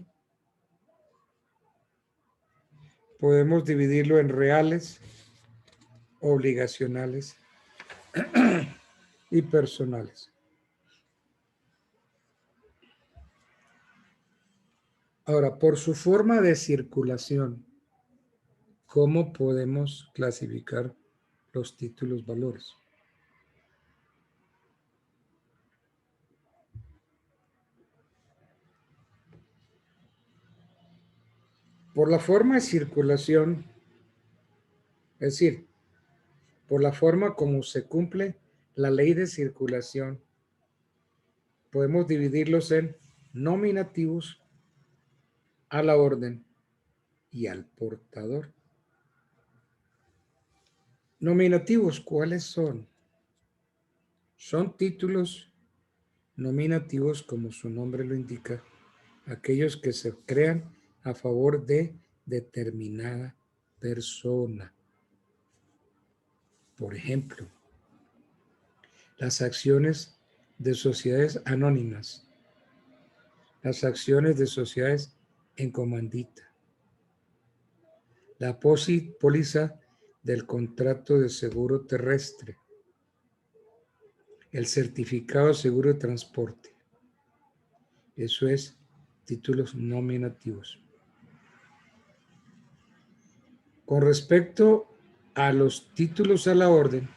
podemos dividirlo en reales, obligacionales y personales. Ahora, por su forma de circulación, ¿cómo podemos clasificar los títulos valores? Por la forma de circulación, es decir, por la forma como se cumple la ley de circulación, podemos dividirlos en nominativos, a la orden y al portador. Nominativos, ¿cuáles son? Son títulos nominativos, como su nombre lo indica, aquellos que se crean a favor de determinada persona. Por ejemplo, las acciones de sociedades anónimas, las acciones de sociedades en comandita, la póliza del contrato de seguro terrestre, el certificado de seguro de transporte. Eso es títulos nominativos. Con respecto a los títulos a la orden,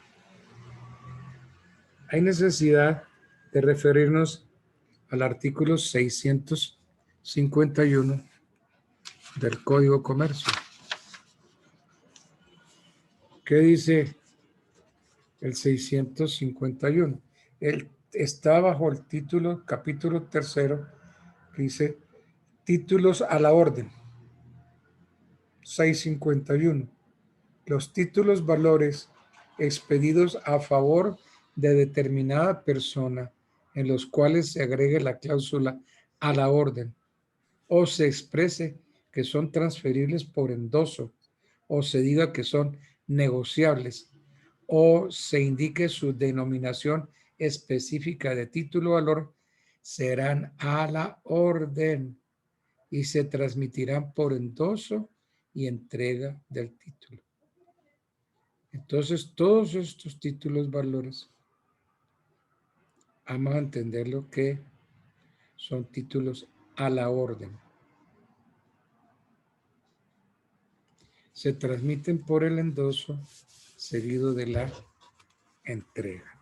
hay necesidad de referirnos al artículo 651 del Código de Comercio. ¿Qué dice el 651? Él está bajo el título, capítulo 3, que dice títulos a la orden. 651. Los títulos valores expedidos a favor de determinada persona en los cuales se agregue la cláusula a la orden o se exprese que son transferibles por endoso o se diga que son negociables o se indique su denominación específica de título valor, serán a la orden y se transmitirán por endoso y entrega del título. Entonces, todos estos títulos valores, vamos a entender lo que son títulos a la orden. Se transmiten por el endoso seguido de la entrega.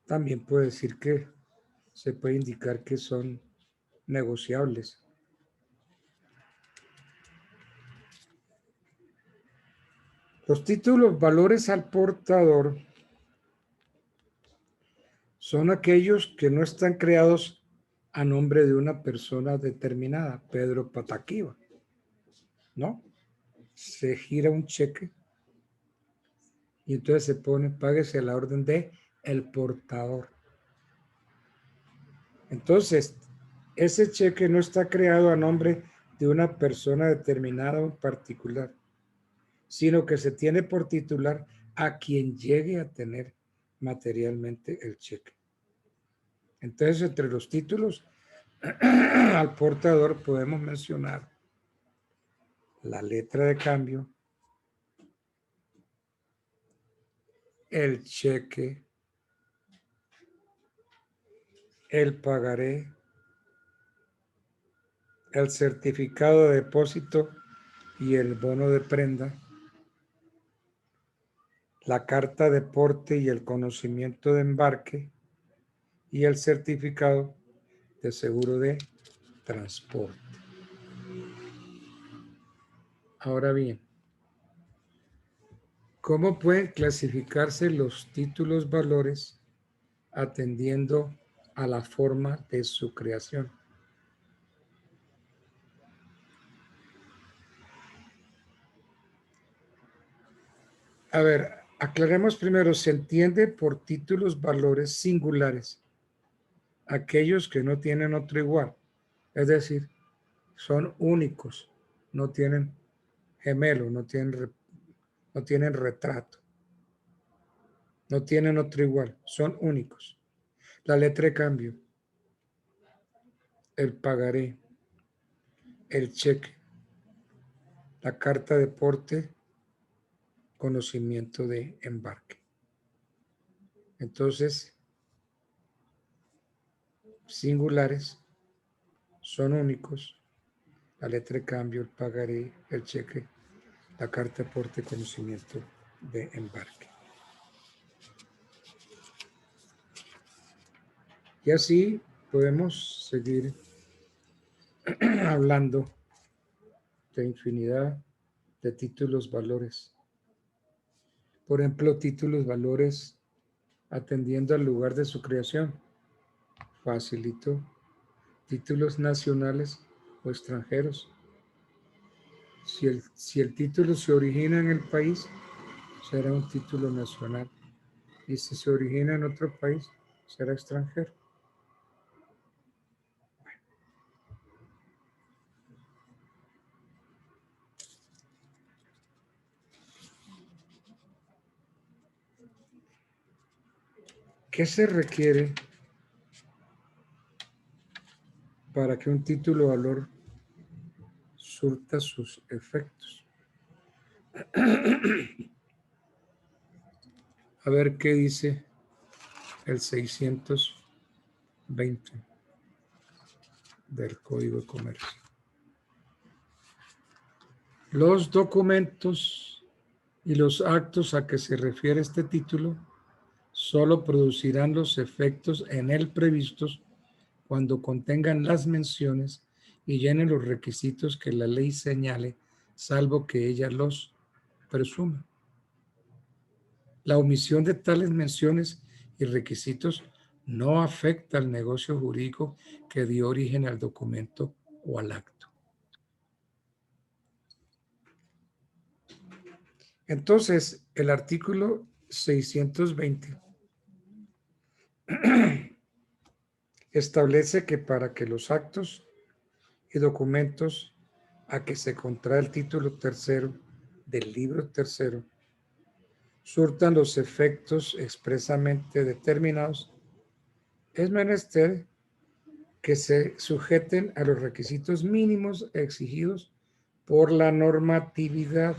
También puede decir que se puede indicar que son negociables. Los títulos valores al portador son aquellos que no están creados a nombre de una persona determinada, Pedro Pataquiva, ¿no? Se gira un cheque y entonces se pone, páguese a la orden de el portador. Entonces, ese cheque no está creado a nombre de una persona determinada o en particular, sino que se tiene por titular a quien llegue a tener materialmente el cheque. Entonces, entre los títulos al portador podemos mencionar la letra de cambio, el cheque, el pagaré, el certificado de depósito y el bono de prenda, la carta de porte y el conocimiento de embarque y el certificado de seguro de transporte. Ahora bien, ¿Cómo pueden clasificarse los títulos valores atendiendo a la forma de su creación? A ver, aclaremos primero, se entiende por títulos valores singulares aquellos que no tienen otro igual, es decir, son únicos, no tienen gemelo, no tienen retrato, no tienen otro igual, son únicos. La letra de cambio, el pagaré, el cheque, la carta de porte, conocimiento de embarque. Entonces, singulares, son únicos, la letra de cambio, el pagaré, el cheque, la carta de porte, conocimiento de embarque. Y así podemos seguir hablando de infinidad de títulos valores. Por ejemplo, títulos valores atendiendo al lugar de su creación. Facilito. Títulos nacionales o extranjeros. Si el título se origina en el país, será un título nacional. Y si se origina en otro país, será extranjero. ¿Qué se requiere para que un título valor surta sus efectos? A ver qué dice el 620 del Código de Comercio. Los documentos y los actos a que se refiere este título solo producirán los efectos en él previstos cuando contengan las menciones y llenen los requisitos que la ley señale, salvo que ella los presuma. La omisión de tales menciones y requisitos no afecta al negocio jurídico que dio origen al documento o al acto. Entonces, el artículo 620 establece que para que los actos y documentos a que se contrae el título tercero del libro tercero surtan los efectos expresamente determinados, es menester que se sujeten a los requisitos mínimos exigidos por la normatividad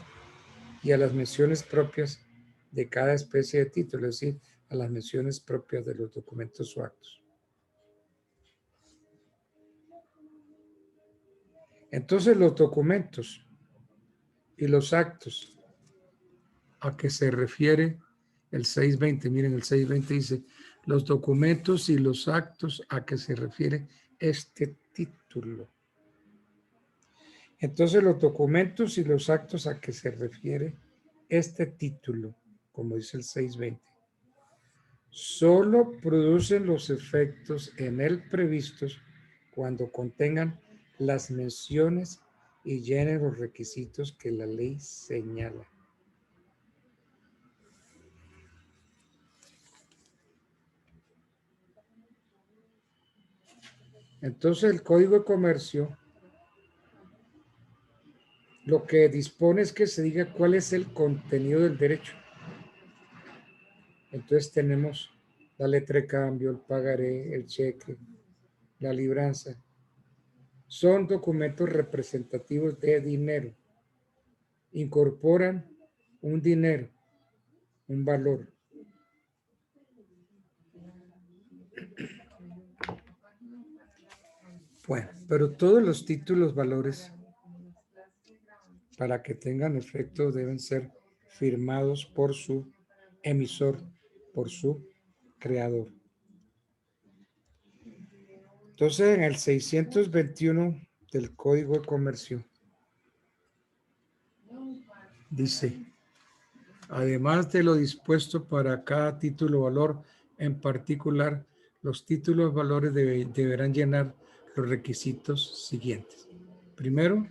y a las menciones propias de cada especie de título, es decir, a las menciones propias de los documentos o actos. Entonces, los documentos y los actos a que se refiere el 620, miren, el 620 dice, los documentos y los actos a que se refiere este título. Entonces, los documentos y los actos a que se refiere este título, como dice el 620, solo producen los efectos en él previstos cuando contengan las menciones y llenen los requisitos que la ley señala. Entonces, el Código de Comercio lo que dispone es que se diga cuál es el contenido del derecho. Entonces tenemos la letra de cambio, el pagaré, el cheque, la libranza. Son documentos representativos de dinero. Incorporan un dinero, un valor. Bueno, pero todos los títulos valores, para que tengan efecto, deben ser firmados por su emisor, por su creador. Entonces, en el 621 del Código de Comercio, dice, Además de lo dispuesto para cada título o valor en particular, los títulos valores deberán llenar los requisitos siguientes. Primero,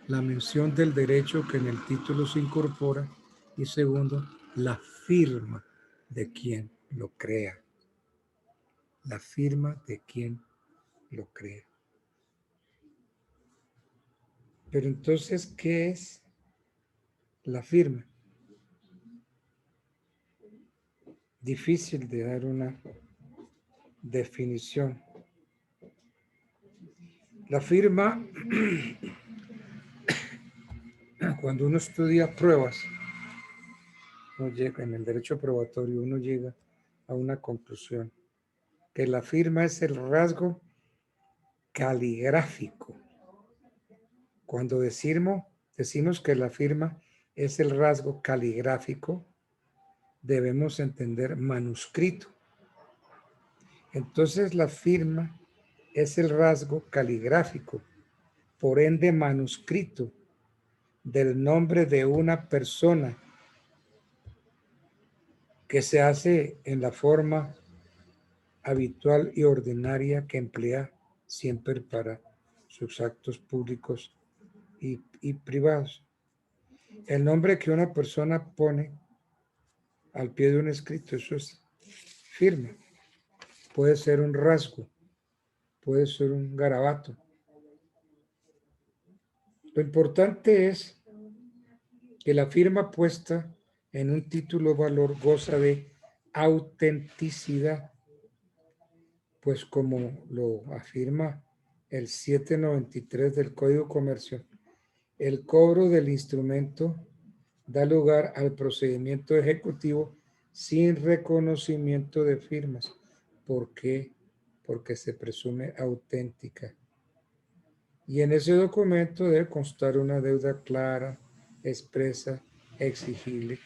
la mención del derecho que en el título se incorpora y segundo, la firma de quien lo crea. La firma de quien lo crea. Pero entonces, ¿qué es la firma? Difícil de dar una definición. La firma, cuando uno estudia pruebas, uno llega, en el derecho probatorio, uno llega a una conclusión, que la firma es el rasgo caligráfico. Cuando decimos que la firma es el rasgo caligráfico, debemos entender manuscrito. Entonces la firma es el rasgo caligráfico, por ende manuscrito, del nombre de una persona que se hace en la forma habitual y ordinaria que emplea siempre para sus actos públicos y privados. El nombre que una persona pone al pie de un escrito, eso es firma. Puede ser un rasgo, puede ser un garabato. Lo importante es que la firma puesta en un título o valor goza de autenticidad, pues como lo afirma el 793 del Código Comercio, el cobro del instrumento da lugar al procedimiento ejecutivo sin reconocimiento de firmas. ¿Por qué? Porque se presume auténtica. Y en ese documento debe constar una deuda clara, expresa, exigible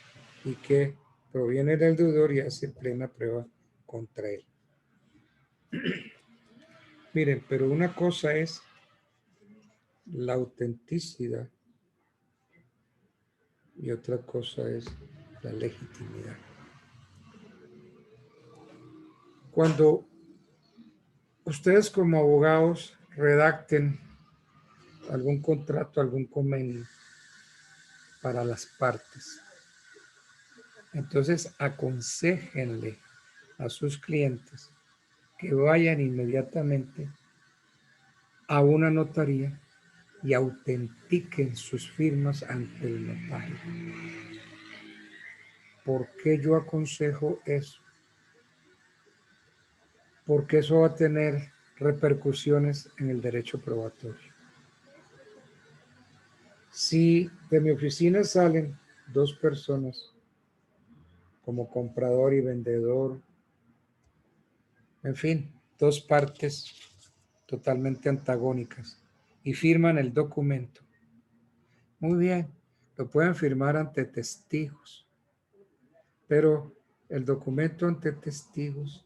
y que proviene del deudor y hace plena prueba contra él. Miren, pero una cosa es la autenticidad y otra cosa es la legitimidad. Cuando ustedes como abogados redacten algún contrato, algún convenio para las partes, entonces aconséjenle a sus clientes que vayan inmediatamente a una notaría y autentiquen sus firmas ante el notario. ¿Por qué yo aconsejo eso? Porque eso va a tener repercusiones en el derecho probatorio. Si de mi oficina salen dos personas, como comprador y vendedor, en fin, dos partes totalmente antagónicas, y firman el documento, muy bien, lo pueden firmar ante testigos, pero el documento ante testigos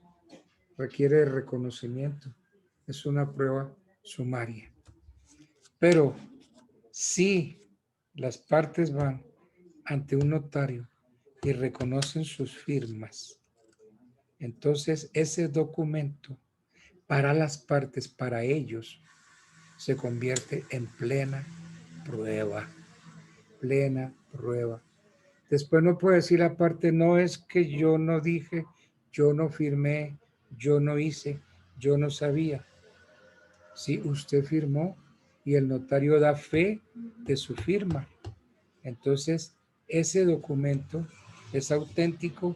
requiere reconocimiento, es una prueba sumaria. Pero si las partes van ante un notario y reconocen sus firmas, entonces ese documento para las partes, para ellos, se convierte en plena prueba. Plena prueba. Después no puede decir la parte, no es que yo no dije, yo no firmé, yo no hice, yo no sabía. Sí, usted firmó y el notario da fe de su firma. Entonces, ese documento es auténtico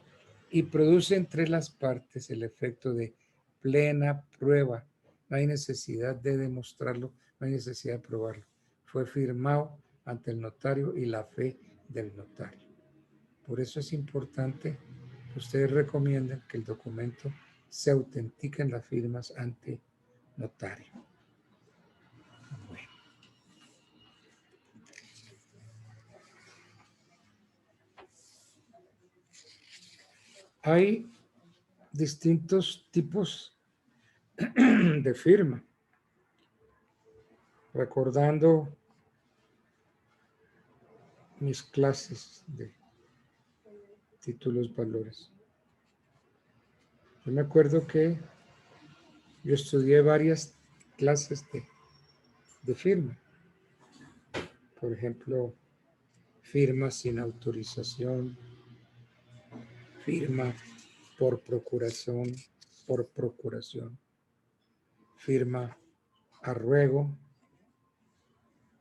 y produce entre las partes el efecto de plena prueba. No hay necesidad de demostrarlo, no hay necesidad de probarlo. Fue firmado ante el notario y la fe del notario. Por eso es importante que ustedes recomienden que el documento se autentique en las firmas ante notario. Bueno. Hay distintos tipos de firma. Recordando mis clases de títulos, valores. Yo me acuerdo que yo estudié varias clases de firma. Por ejemplo, firma sin autorización, firma por procuración, firma a ruego,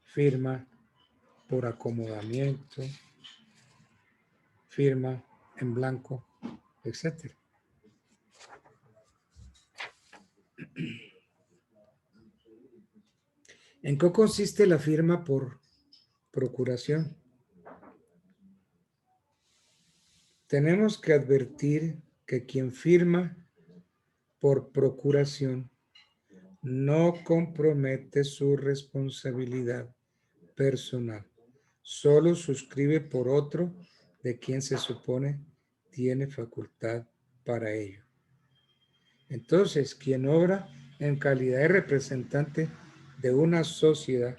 firma por acomodamiento, firma en blanco, etc. ¿En qué consiste la firma por procuración? Tenemos que advertir que quien firma por procuración no compromete su responsabilidad personal, solo suscribe por otro de quien se supone tiene facultad para ello. Entonces, quien obra en calidad de representante de una sociedad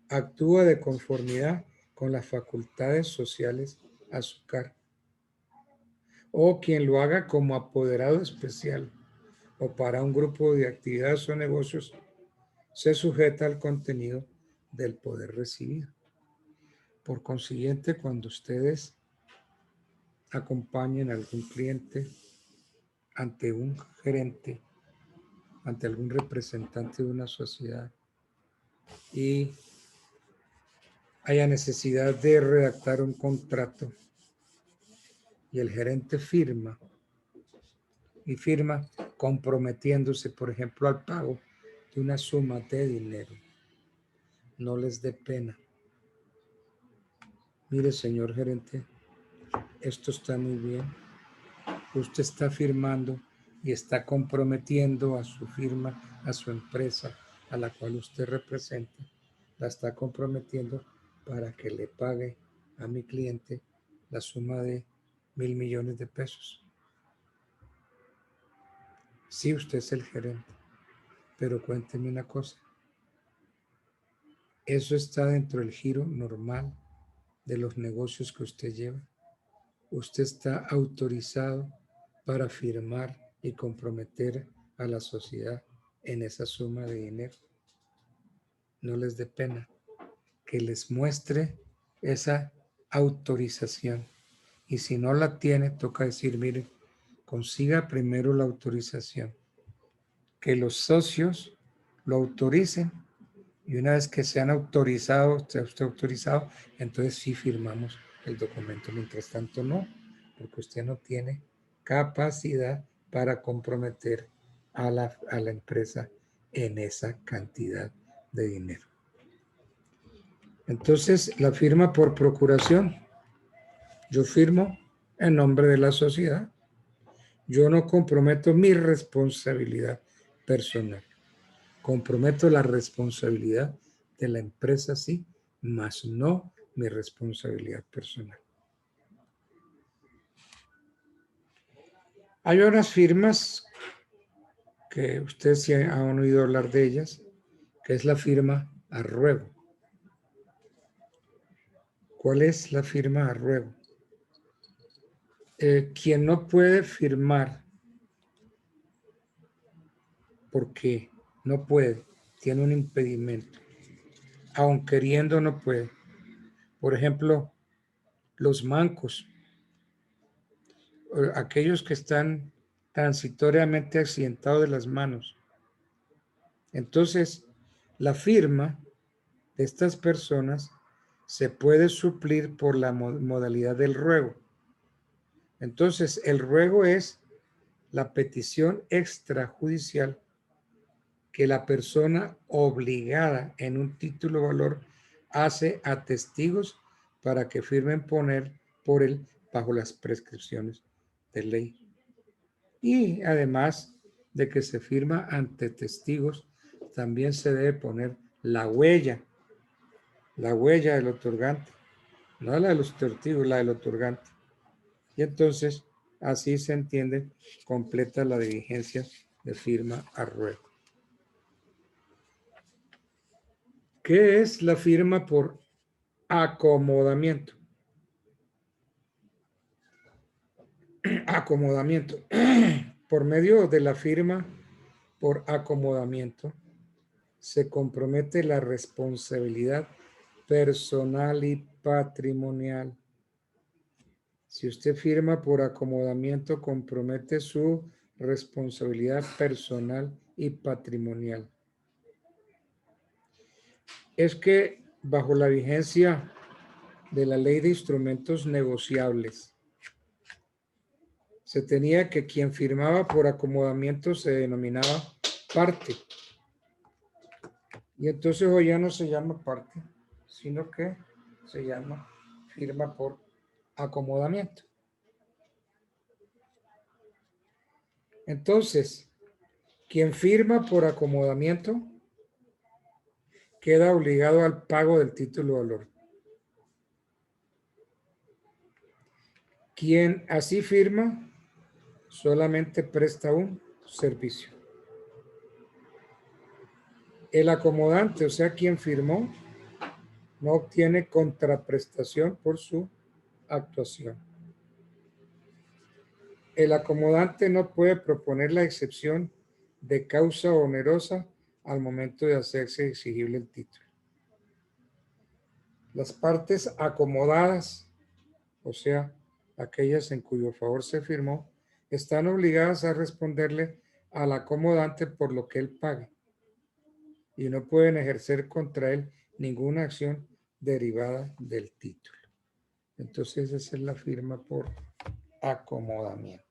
actúa de conformidad con las facultades sociales a su cargo, o quien lo haga como apoderado especial o para un grupo de actividades o negocios se sujeta al contenido del poder recibido. Por consiguiente, cuando ustedes acompañen a algún cliente ante un gerente, ante algún representante de una sociedad y haya necesidad de redactar un contrato y el gerente firma comprometiéndose, por ejemplo, al pago de una suma de dinero, no les dé pena. Mire, señor gerente, esto está muy bien. Usted está firmando y está comprometiendo a su firma, a su empresa, a la cual usted representa, la está comprometiendo para que le pague a mi cliente la suma de 1.000 millones de pesos. Sí, usted es el gerente, pero cuénteme una cosa. ¿Eso está dentro del giro normal de los negocios que usted lleva? ¿Usted está autorizado para firmar y comprometer a la sociedad en esa suma de dinero? No les dé pena que les muestre esa autorización. Y si no la tiene, toca decir, mire, consiga primero la autorización, que los socios lo autoricen, y una vez que sean autorizados, esté usted autorizado, entonces sí firmamos el documento. Mientras tanto no, porque usted no tiene capacidad para comprometer a la empresa en esa cantidad de dinero. Entonces, la firma por procuración. Yo firmo en nombre de la sociedad. Yo no comprometo mi responsabilidad personal. Comprometo la responsabilidad de la empresa, sí, mas no mi responsabilidad personal. Hay unas firmas que ustedes sí han oído hablar de ellas, que es la firma a ruego. ¿Cuál es la firma a ruego? Quien no puede firmar porque no puede, tiene un impedimento, aun queriendo no puede. Por ejemplo, los mancos, aquellos que están transitoriamente accidentados de las manos. Entonces, la firma de estas personas se puede suplir por la modalidad del ruego. Entonces, el ruego es la petición extrajudicial que la persona obligada en un título valor hace a testigos para que firmen por él bajo las prescripciones de ley. Y además de que se firma ante testigos, también se debe poner la huella del otorgante, no la de los testigos, la del otorgante. Y entonces así se entiende completa la diligencia de firma a ruego. ¿Qué es la firma por acomodamiento? acomodamiento. Por medio de la firma por acomodamiento, se compromete la responsabilidad personal y patrimonial. Si usted firma por acomodamiento, compromete su responsabilidad personal y patrimonial. Es que bajo la vigencia de la ley de instrumentos negociables, se tenía que quien firmaba por acomodamiento se denominaba parte. Y entonces hoy ya no se llama parte, sino que se llama firma por acomodamiento. Entonces, quien firma por acomodamiento queda obligado al pago del título de valor. Quien así firma solamente presta un servicio. El acomodante, o sea, quien firmó, no obtiene contraprestación por su actuación. El acomodante no puede proponer la excepción de causa onerosa al momento de hacerse exigible el título. Las partes acomodadas, o sea, aquellas en cuyo favor se firmó, están obligadas a responderle al acomodante por lo que él pague y no pueden ejercer contra él ninguna acción derivada del título. Entonces esa es la firma por acomodamiento.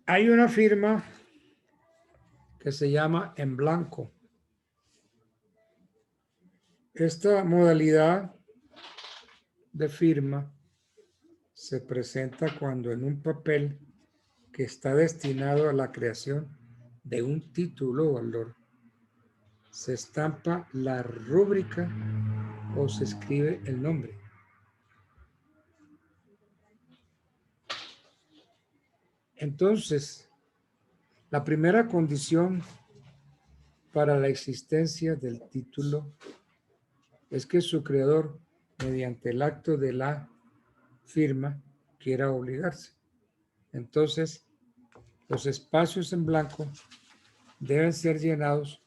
Hay una firma que se llama en blanco. Esta modalidad de firma se presenta cuando en un papel que está destinado a la creación de un título o valor se estampa la rúbrica o se escribe el nombre. Entonces, la primera condición para la existencia del título es que su creador, mediante el acto de la firma, quiera obligarse. Entonces, los espacios en blanco deben ser llenados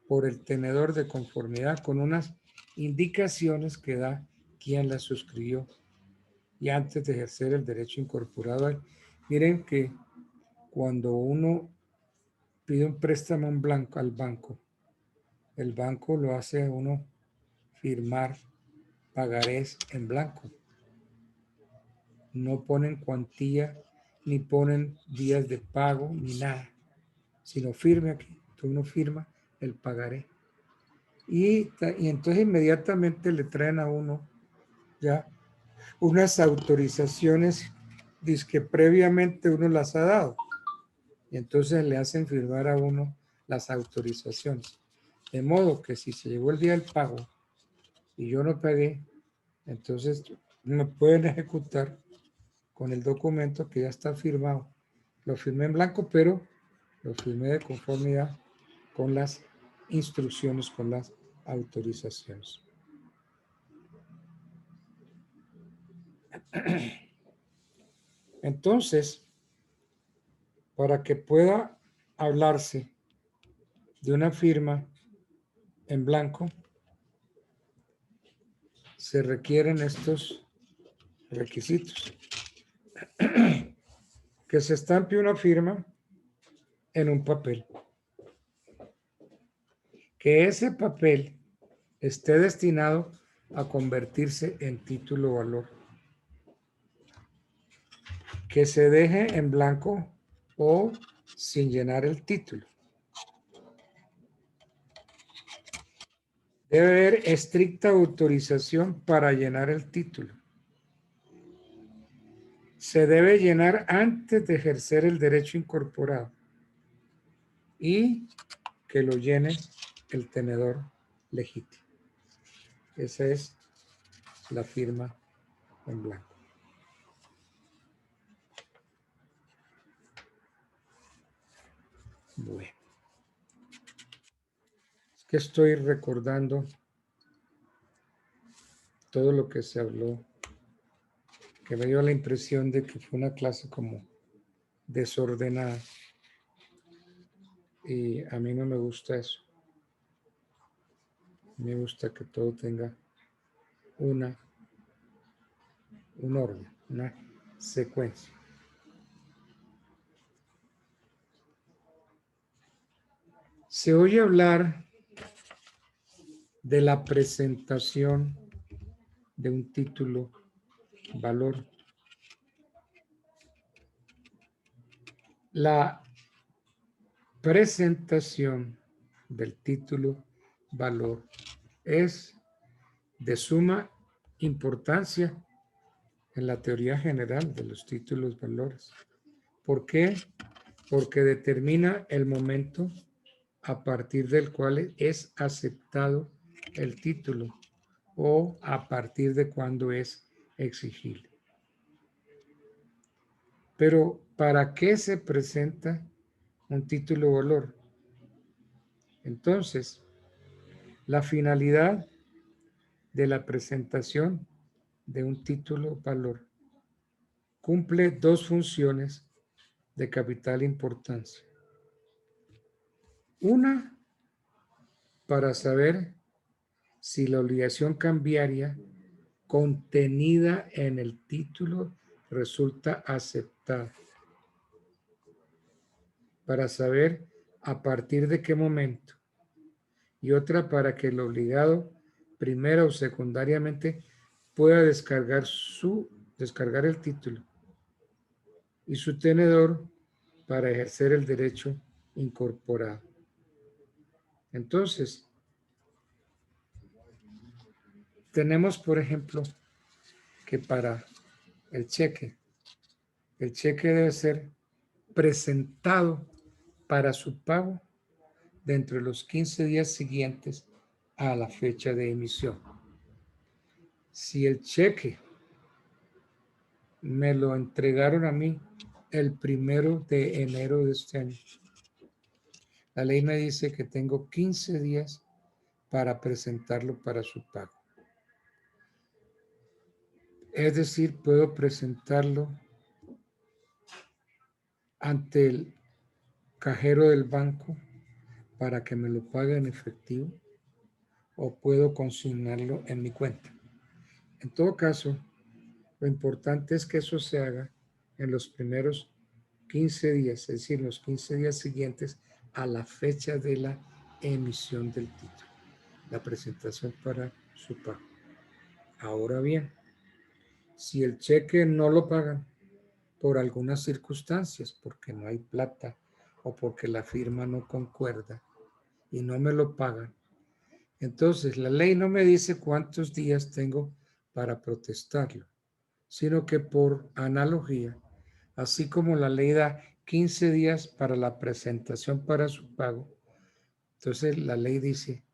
por el tenedor de conformidad con unas indicaciones que da quien la suscribió y antes de ejercer el derecho incorporado a él. Miren que cuando uno pide un préstamo en blanco al banco, el banco lo hace a uno firmar pagarés en blanco. No ponen cuantía, ni ponen días de pago, ni nada, sino firme aquí. Entonces uno firma el pagaré. Y entonces inmediatamente le traen a uno ya unas autorizaciones que previamente uno las ha dado. Y entonces le hacen firmar a uno las autorizaciones. De modo que si se llegó el día del pago y yo no pagué, entonces me pueden ejecutar con el documento que ya está firmado. Lo firmé en blanco, pero lo firmé de conformidad con las instrucciones, con las autorizaciones. Entonces, para que pueda hablarse de una firma en blanco, se requieren estos requisitos. Que se estampe una firma en un papel. Que ese papel esté destinado a convertirse en título o valor. Que se deje en blanco o sin llenar el título. Debe haber estricta autorización para llenar el título. Se debe llenar antes de ejercer el derecho incorporado y que lo llene el tenedor legítimo. Esa es la firma en blanco. Bueno. Es que estoy recordando todo lo que se habló, que me dio la impresión de que fue una clase como desordenada. Y a mí no me gusta eso. Me gusta que todo tenga un orden, una secuencia. Se oye hablar de la presentación de un título valor. La presentación del título valor es de suma importancia en la teoría general de los títulos valores. ¿Por qué? Porque determina el momento a partir del cual es aceptado el título o a partir de cuando es exigible. Pero, ¿para qué se presenta un título valor? Entonces, la finalidad de la presentación de un título valor cumple dos funciones de capital importancia. Una, para saber si la obligación cambiaria contenida en el título resulta aceptada. Para saber a partir de qué momento. Y otra para que el obligado, primera o secundariamente, pueda descargar el título y su tenedor para ejercer el derecho incorporado. Entonces, tenemos, por ejemplo, que para el cheque debe ser presentado para su pago dentro de los 15 días siguientes a la fecha de emisión. Si el cheque me lo entregaron a mí el 1 de enero de este año, la ley me dice que tengo 15 días para presentarlo para su pago. Es decir, puedo presentarlo ante el cajero del banco para que me lo pague en efectivo o puedo consignarlo en mi cuenta. En todo caso, lo importante es que eso se haga en los primeros 15 días, es decir, los 15 días siguientes a la fecha de la emisión del título, la presentación para su pago. Ahora bien, si el cheque no lo pagan por algunas circunstancias, porque no hay plata o porque la firma no concuerda y no me lo pagan, entonces la ley no me dice cuántos días tengo para protestarlo, sino que por analogía, así como la ley da 15 días para la presentación para su pago, entonces la ley dice,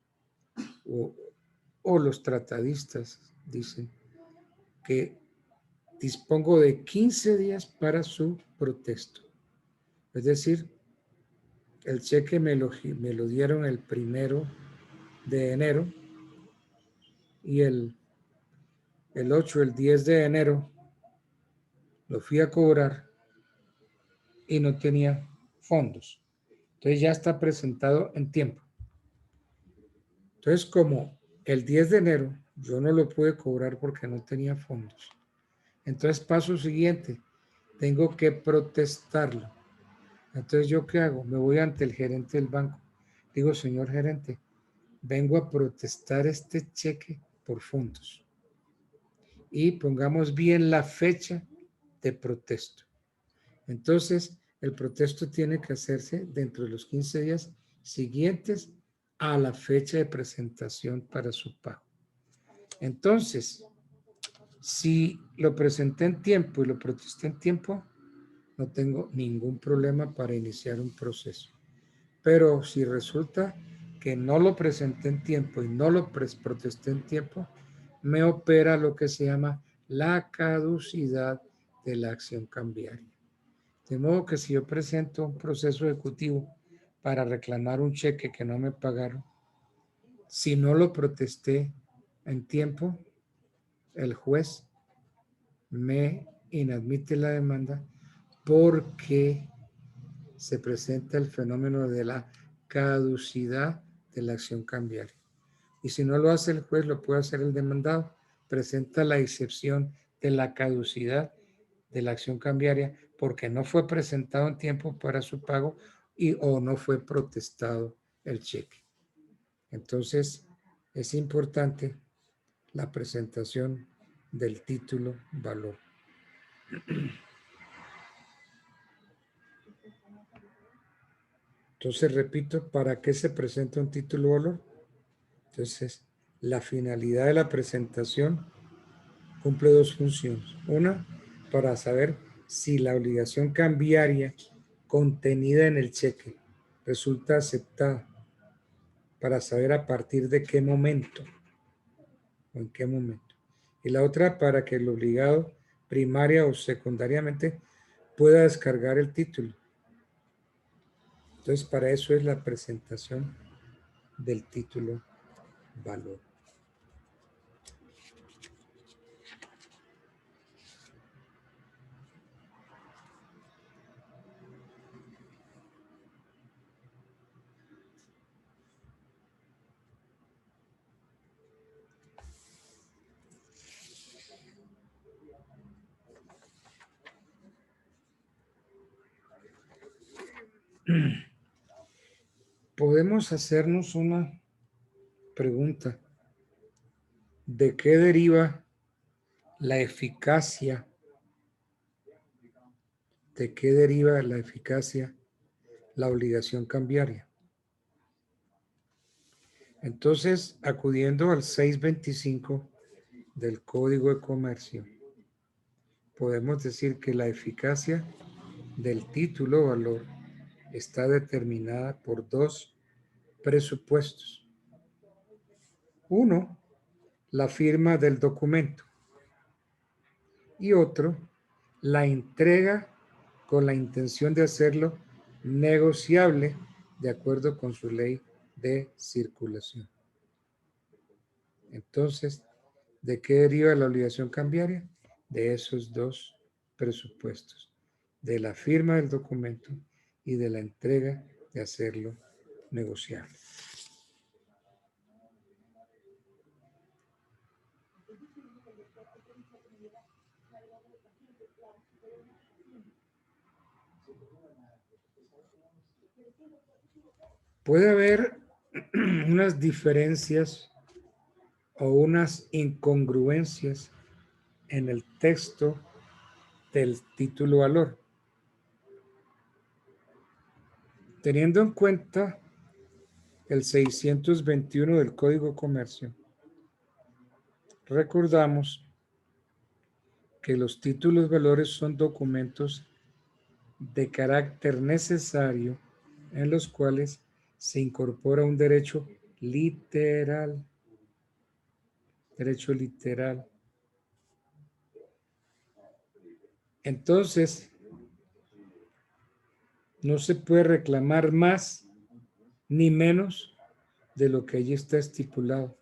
o los tratadistas dicen, que dispongo de 15 días para su protesto. Es decir, el cheque me lo dieron el 1 de enero y el 8, el 10 de enero lo fui a cobrar y no tenía fondos. Entonces ya está presentado en tiempo. Entonces, como el 10 de enero yo no lo pude cobrar porque no tenía fondos, entonces paso siguiente, tengo que protestarlo. Entonces, ¿yo qué hago? Me voy ante el gerente del banco. Digo, señor gerente, vengo a protestar este cheque por fondos. Y pongamos bien la fecha de protesto. Entonces, el protesto tiene que hacerse dentro de los 15 días siguientes a la fecha de presentación para su pago. Entonces, si lo presenté en tiempo y lo protesté en tiempo, no tengo ningún problema para iniciar un proceso. Pero si resulta que no lo presenté en tiempo y no lo protesté en tiempo, me opera lo que se llama la caducidad de la acción cambiaria. De modo que si yo presento un proceso ejecutivo para reclamar un cheque que no me pagaron, si no lo protesté en tiempo, el juez me inadmite la demanda porque se presenta el fenómeno de la caducidad de la acción cambiaria. Y si no lo hace el juez, lo puede hacer el demandado. Presenta la excepción de la caducidad de la acción cambiaria porque no fue presentado en tiempo para su pago o no fue protestado el cheque. Entonces, es importante la presentación del título valor. Entonces, repito, ¿para qué se presenta un título valor? Entonces, la finalidad de la presentación cumple dos funciones. Una, para saber si la obligación cambiaria contenida en el cheque resulta aceptada, para saber a partir de qué momento o en qué momento. Y la otra, para que el obligado primaria o secundariamente pueda descargar el título. Entonces, para eso es la presentación del título valor. Podemos hacernos una pregunta. ¿De qué deriva la eficacia? ¿De qué deriva la eficacia la obligación cambiaria? Entonces, acudiendo al 625 del Código de Comercio, podemos decir que la eficacia del título valor está determinada por dos presupuestos. Uno, la firma del documento. Y otro, la entrega con la intención de hacerlo negociable de acuerdo con su ley de circulación. Entonces, ¿de qué deriva la obligación cambiaria? De esos dos presupuestos, de la firma del documento y de la entrega de hacerlo negociable. Puede haber unas diferencias o unas incongruencias en el texto del título valor. Teniendo en cuenta el 621 del Código de Comercio, recordamos que los títulos valores son documentos de carácter necesario en los cuales se incorpora un derecho literal. Derecho literal. Entonces, no se puede reclamar más ni menos de lo que allí está estipulado.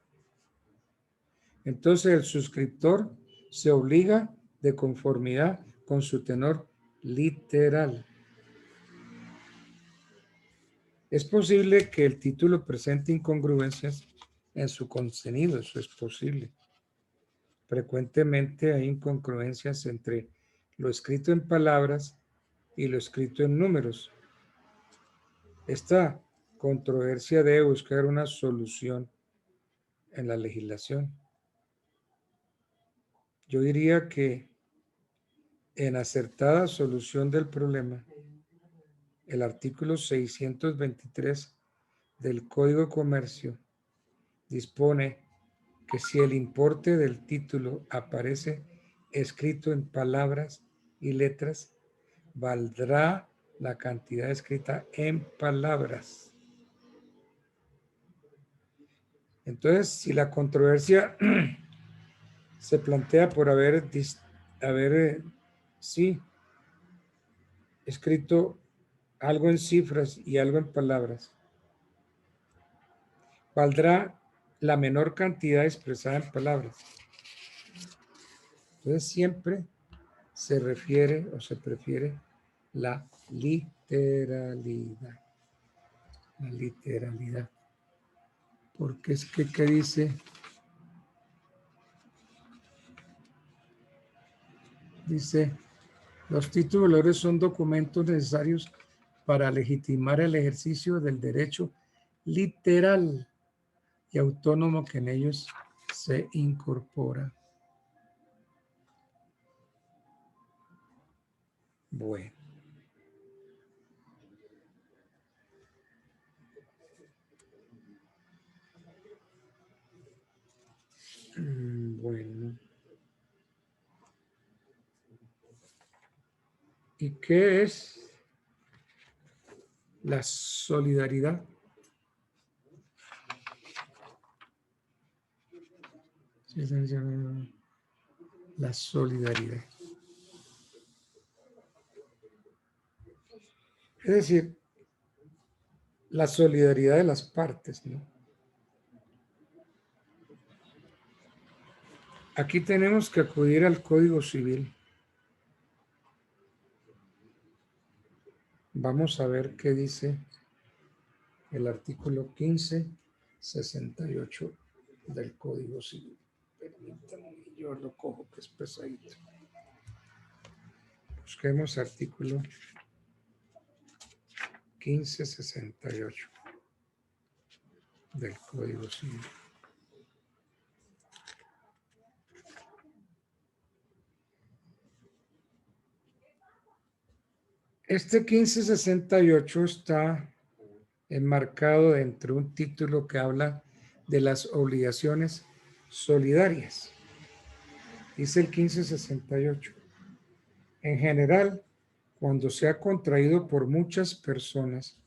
Entonces, el suscriptor se obliga de conformidad con su tenor literal. Es posible que el título presente incongruencias en su contenido, eso es posible. Frecuentemente hay incongruencias entre lo escrito en palabras y lo escrito en números. Esta controversia debe buscar una solución en la legislación. Yo diría que en acertada solución del problema, el artículo 623 del Código de Comercio dispone que si el importe del título aparece escrito en palabras y letras, valdrá la cantidad escrita en palabras. Entonces, si la controversia se plantea por haber escrito algo en cifras y algo en palabras, valdrá la menor cantidad expresada en palabras. Entonces siempre se refiere o se prefiere la literalidad. La literalidad. Porque es que, ¿qué dice? Dice, los títulos valores son documentos necesarios para legitimar el ejercicio del derecho literal y autónomo que en ellos se incorpora. Bueno. Bueno. ¿Y qué es la solidaridad? La solidaridad. Es decir, la solidaridad de las partes, ¿no? Aquí tenemos que acudir al Código Civil. Vamos a ver qué dice el artículo 1568 del Código Civil. Permítanme, yo lo cojo que es pesadito. Busquemos artículo 1568 del Código Civil. Este 1568 está enmarcado dentro de un título que habla de las obligaciones solidarias. Dice el 1568. En general, cuando se ha contraído por muchas personas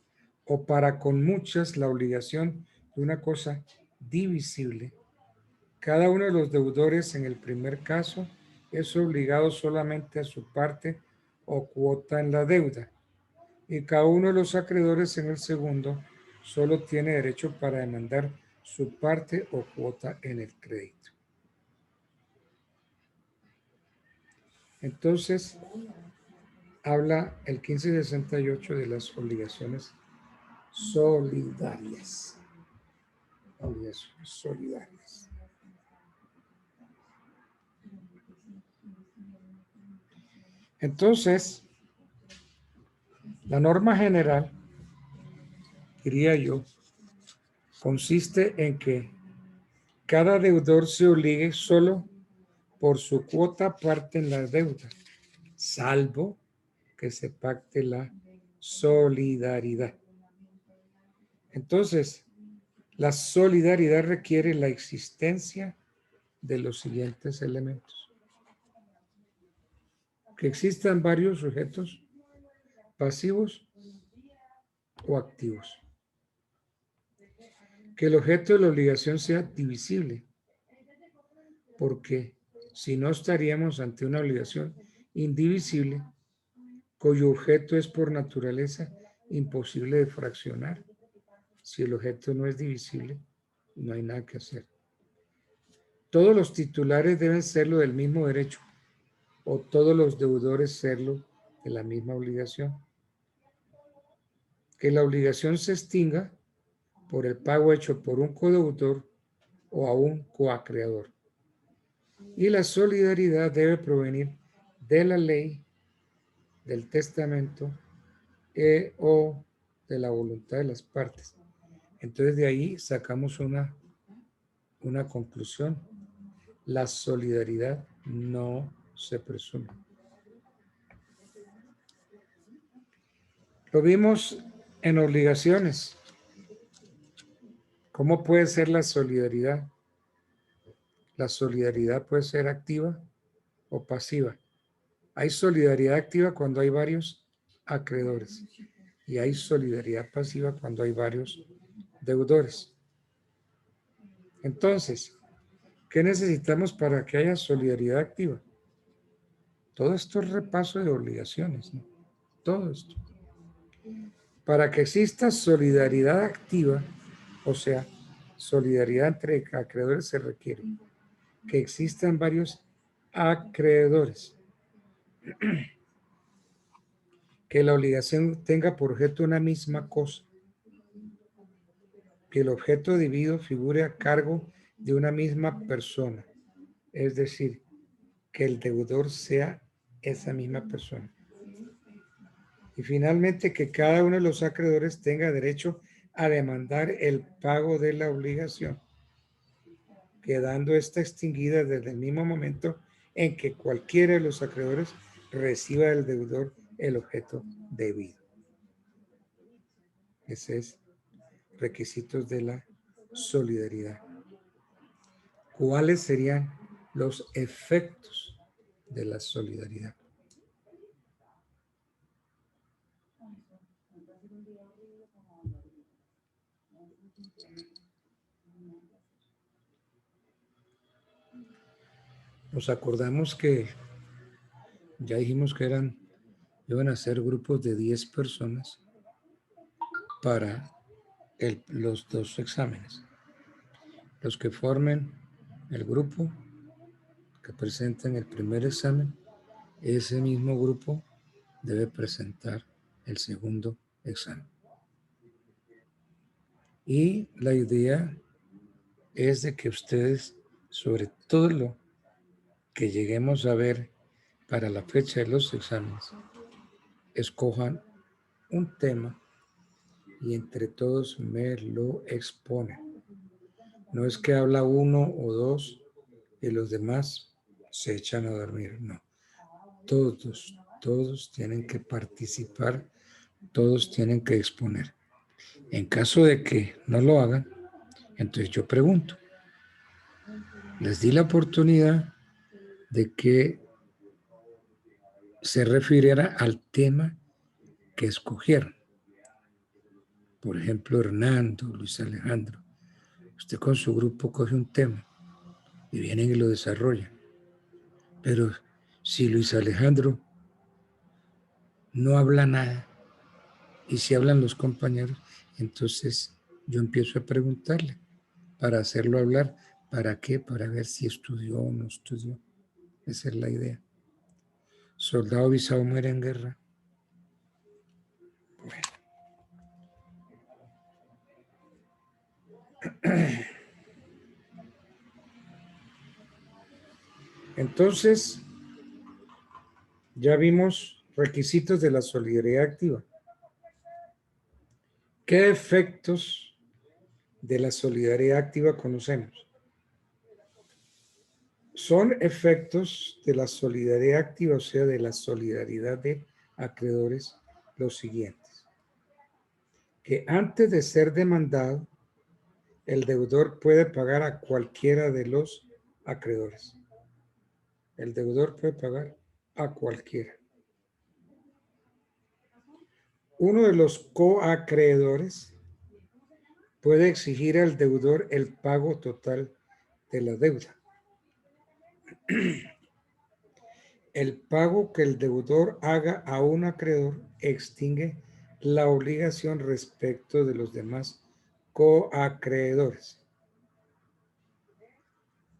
o para con muchas la obligación de una cosa divisible, cada uno de los deudores en el primer caso es obligado solamente a su parte o cuota en la deuda, y cada uno de los acreedores en el segundo solo tiene derecho para demandar su parte o cuota en el crédito. Entonces, habla el 1568 de las obligaciones solidarias. Obligaciones solidarias. Entonces, la norma general, diría yo, consiste en que cada deudor se obligue solo por su cuota parte en la deuda, salvo que se pacte la solidaridad. Entonces, la solidaridad requiere la existencia de los siguientes elementos. Que existan varios sujetos pasivos o activos. Que el objeto de la obligación sea divisible, porque si no estaríamos ante una obligación indivisible, cuyo objeto es por naturaleza imposible de fraccionar. Si el objeto no es divisible, no hay nada que hacer. Todos los titulares deben serlo del mismo derecho, o todos los deudores serlo de la misma obligación. Que la obligación se extinga por el pago hecho por un codeudor o a un coacreedor. Y la solidaridad debe provenir de la ley, del testamento o de la voluntad de las partes. Entonces de ahí sacamos una conclusión. La solidaridad no se presume. Lo vimos en obligaciones. ¿Cómo puede ser la solidaridad? La solidaridad puede ser activa o pasiva. Hay solidaridad activa cuando hay varios acreedores y hay solidaridad pasiva cuando hay varios deudores. Entonces, ¿qué necesitamos para que haya solidaridad activa? Todo esto es repaso de obligaciones, ¿no? Todo esto. Para que exista solidaridad activa, o sea, solidaridad entre acreedores, se requiere que existan varios acreedores. Que la obligación tenga por objeto una misma cosa. Que el objeto debido figure a cargo de una misma persona. Es decir, que el deudor sea esa misma persona. Y finalmente, que cada uno de los acreedores tenga derecho a demandar el pago de la obligación, quedando esta extinguida desde el mismo momento en que cualquiera de los acreedores reciba del deudor el objeto debido. Ese es requisitos de la solidaridad. ¿Cuáles serían los efectos de la solidaridad? Nos acordamos que ya dijimos que iban a ser grupos de 10 personas para los dos exámenes. Los que formen el grupo que presenten el primer examen, ese mismo grupo debe presentar el segundo examen. Y la idea es de que ustedes, sobre todo lo que lleguemos a ver para la fecha de los exámenes, escojan un tema y entre todos me lo exponen. No es que habla uno o dos y los demás se echan a dormir, no. Todos tienen que participar, todos tienen que exponer. En caso de que no lo hagan, entonces yo pregunto. Les di la oportunidad de que se refiriera al tema que escogieron. Por ejemplo, Hernando, Luis Alejandro. Usted con su grupo coge un tema y vienen y lo desarrollan. Pero si Luis Alejandro no habla nada y si hablan los compañeros, entonces yo empiezo a preguntarle para hacerlo hablar. ¿Para qué? Para ver si estudió o no estudió. Esa es la idea. Soldado Bisao muere en guerra. Bueno. Entonces, ya vimos requisitos de la solidaridad activa. ¿Qué efectos de la solidaridad activa conocemos? Son efectos de la solidaridad activa, o sea, de la solidaridad de acreedores, los siguientes. Que antes de ser demandado, el deudor puede pagar a cualquiera de los acreedores. El deudor puede pagar a cualquiera. Uno de los coacreedores puede exigir al deudor el pago total de la deuda. El pago que el deudor haga a un acreedor extingue la obligación respecto de los demás coacreedores.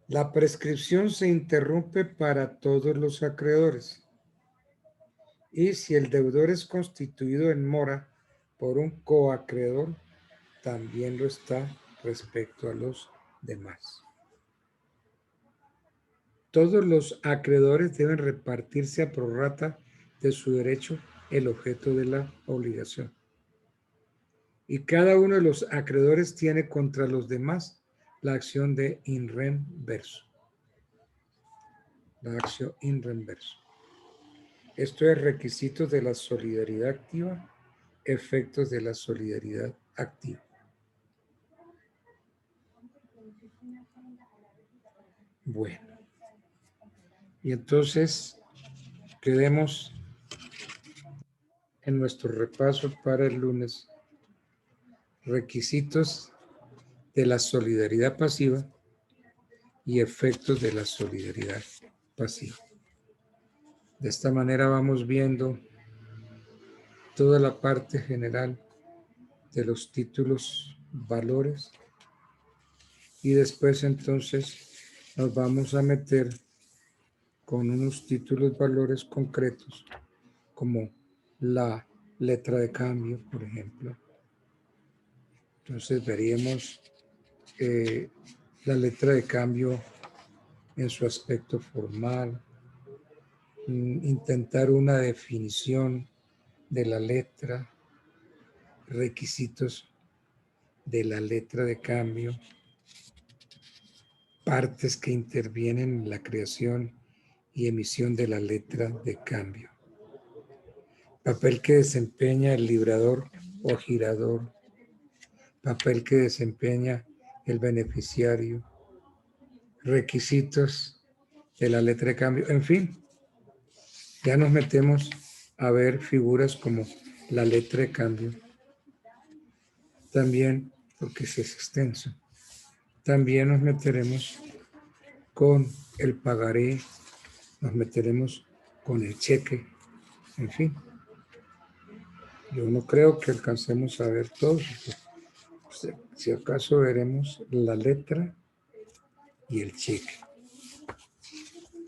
La prescripción se interrumpe para todos los acreedores. Y si el deudor es constituido en mora por un coacreedor, también lo está respecto a los demás. Todos los acreedores deben repartirse a prorrata de su derecho el objeto de la obligación. Y cada uno de los acreedores tiene contra los demás la acción de in rem verso. La acción in rem verso. Esto es requisitos de la solidaridad activa, efectos de la solidaridad activa. Bueno. Y entonces quedemos en nuestro repaso para el lunes. Requisitos de la solidaridad pasiva y efectos de la solidaridad pasiva. De esta manera vamos viendo toda la parte general de los títulos, valores, y después entonces nos vamos a meter con unos títulos valores concretos, como la letra de cambio, por ejemplo. Entonces veríamos la letra de cambio en su aspecto formal, intentar una definición de la letra, requisitos de la letra de cambio, partes que intervienen en la creación y emisión de la letra de cambio, papel que desempeña el librador o girador, papel que desempeña el beneficiario, requisitos de la letra de cambio, en fin, ya nos metemos a ver figuras como la letra de cambio, también, porque es extenso, también nos meteremos con el pagaré, nos meteremos con el cheque, en fin. Yo no creo que alcancemos a ver todos. Si acaso veremos la letra y el cheque.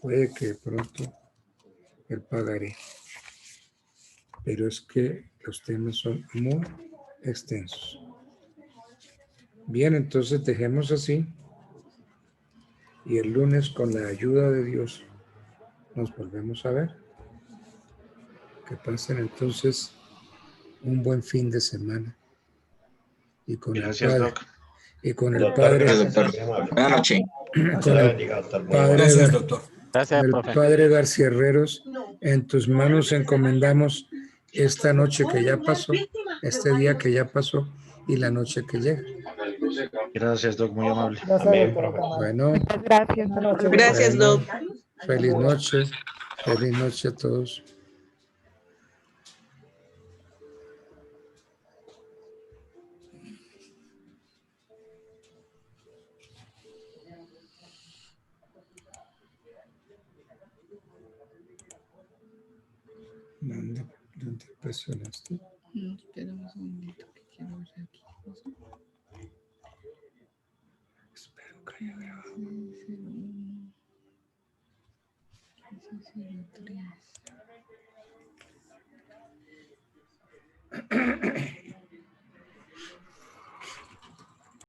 Puede que de pronto el pagaré. Pero es que los temas son muy extensos. Bien, entonces dejemos así. Y el lunes, con la ayuda de Dios, nos volvemos a ver. Que pasen entonces un buen fin de semana. Y con Gracias, el Padre. Doc. Y con el Padre. Buenas noches. Con Gracias, doctor. Gracias, el profe. Padre García Herreros, en tus manos encomendamos esta noche que ya pasó, este día que ya pasó y la noche que llega. Gracias, Doc, muy amable. Gracias, doctor. Bueno, Gracias. Gracias, bueno, Doc. feliz noche a todos. ¿Dónde presionaste? No, espera un segundito que quiero ver aquí. Espero que haya grabado. 1503.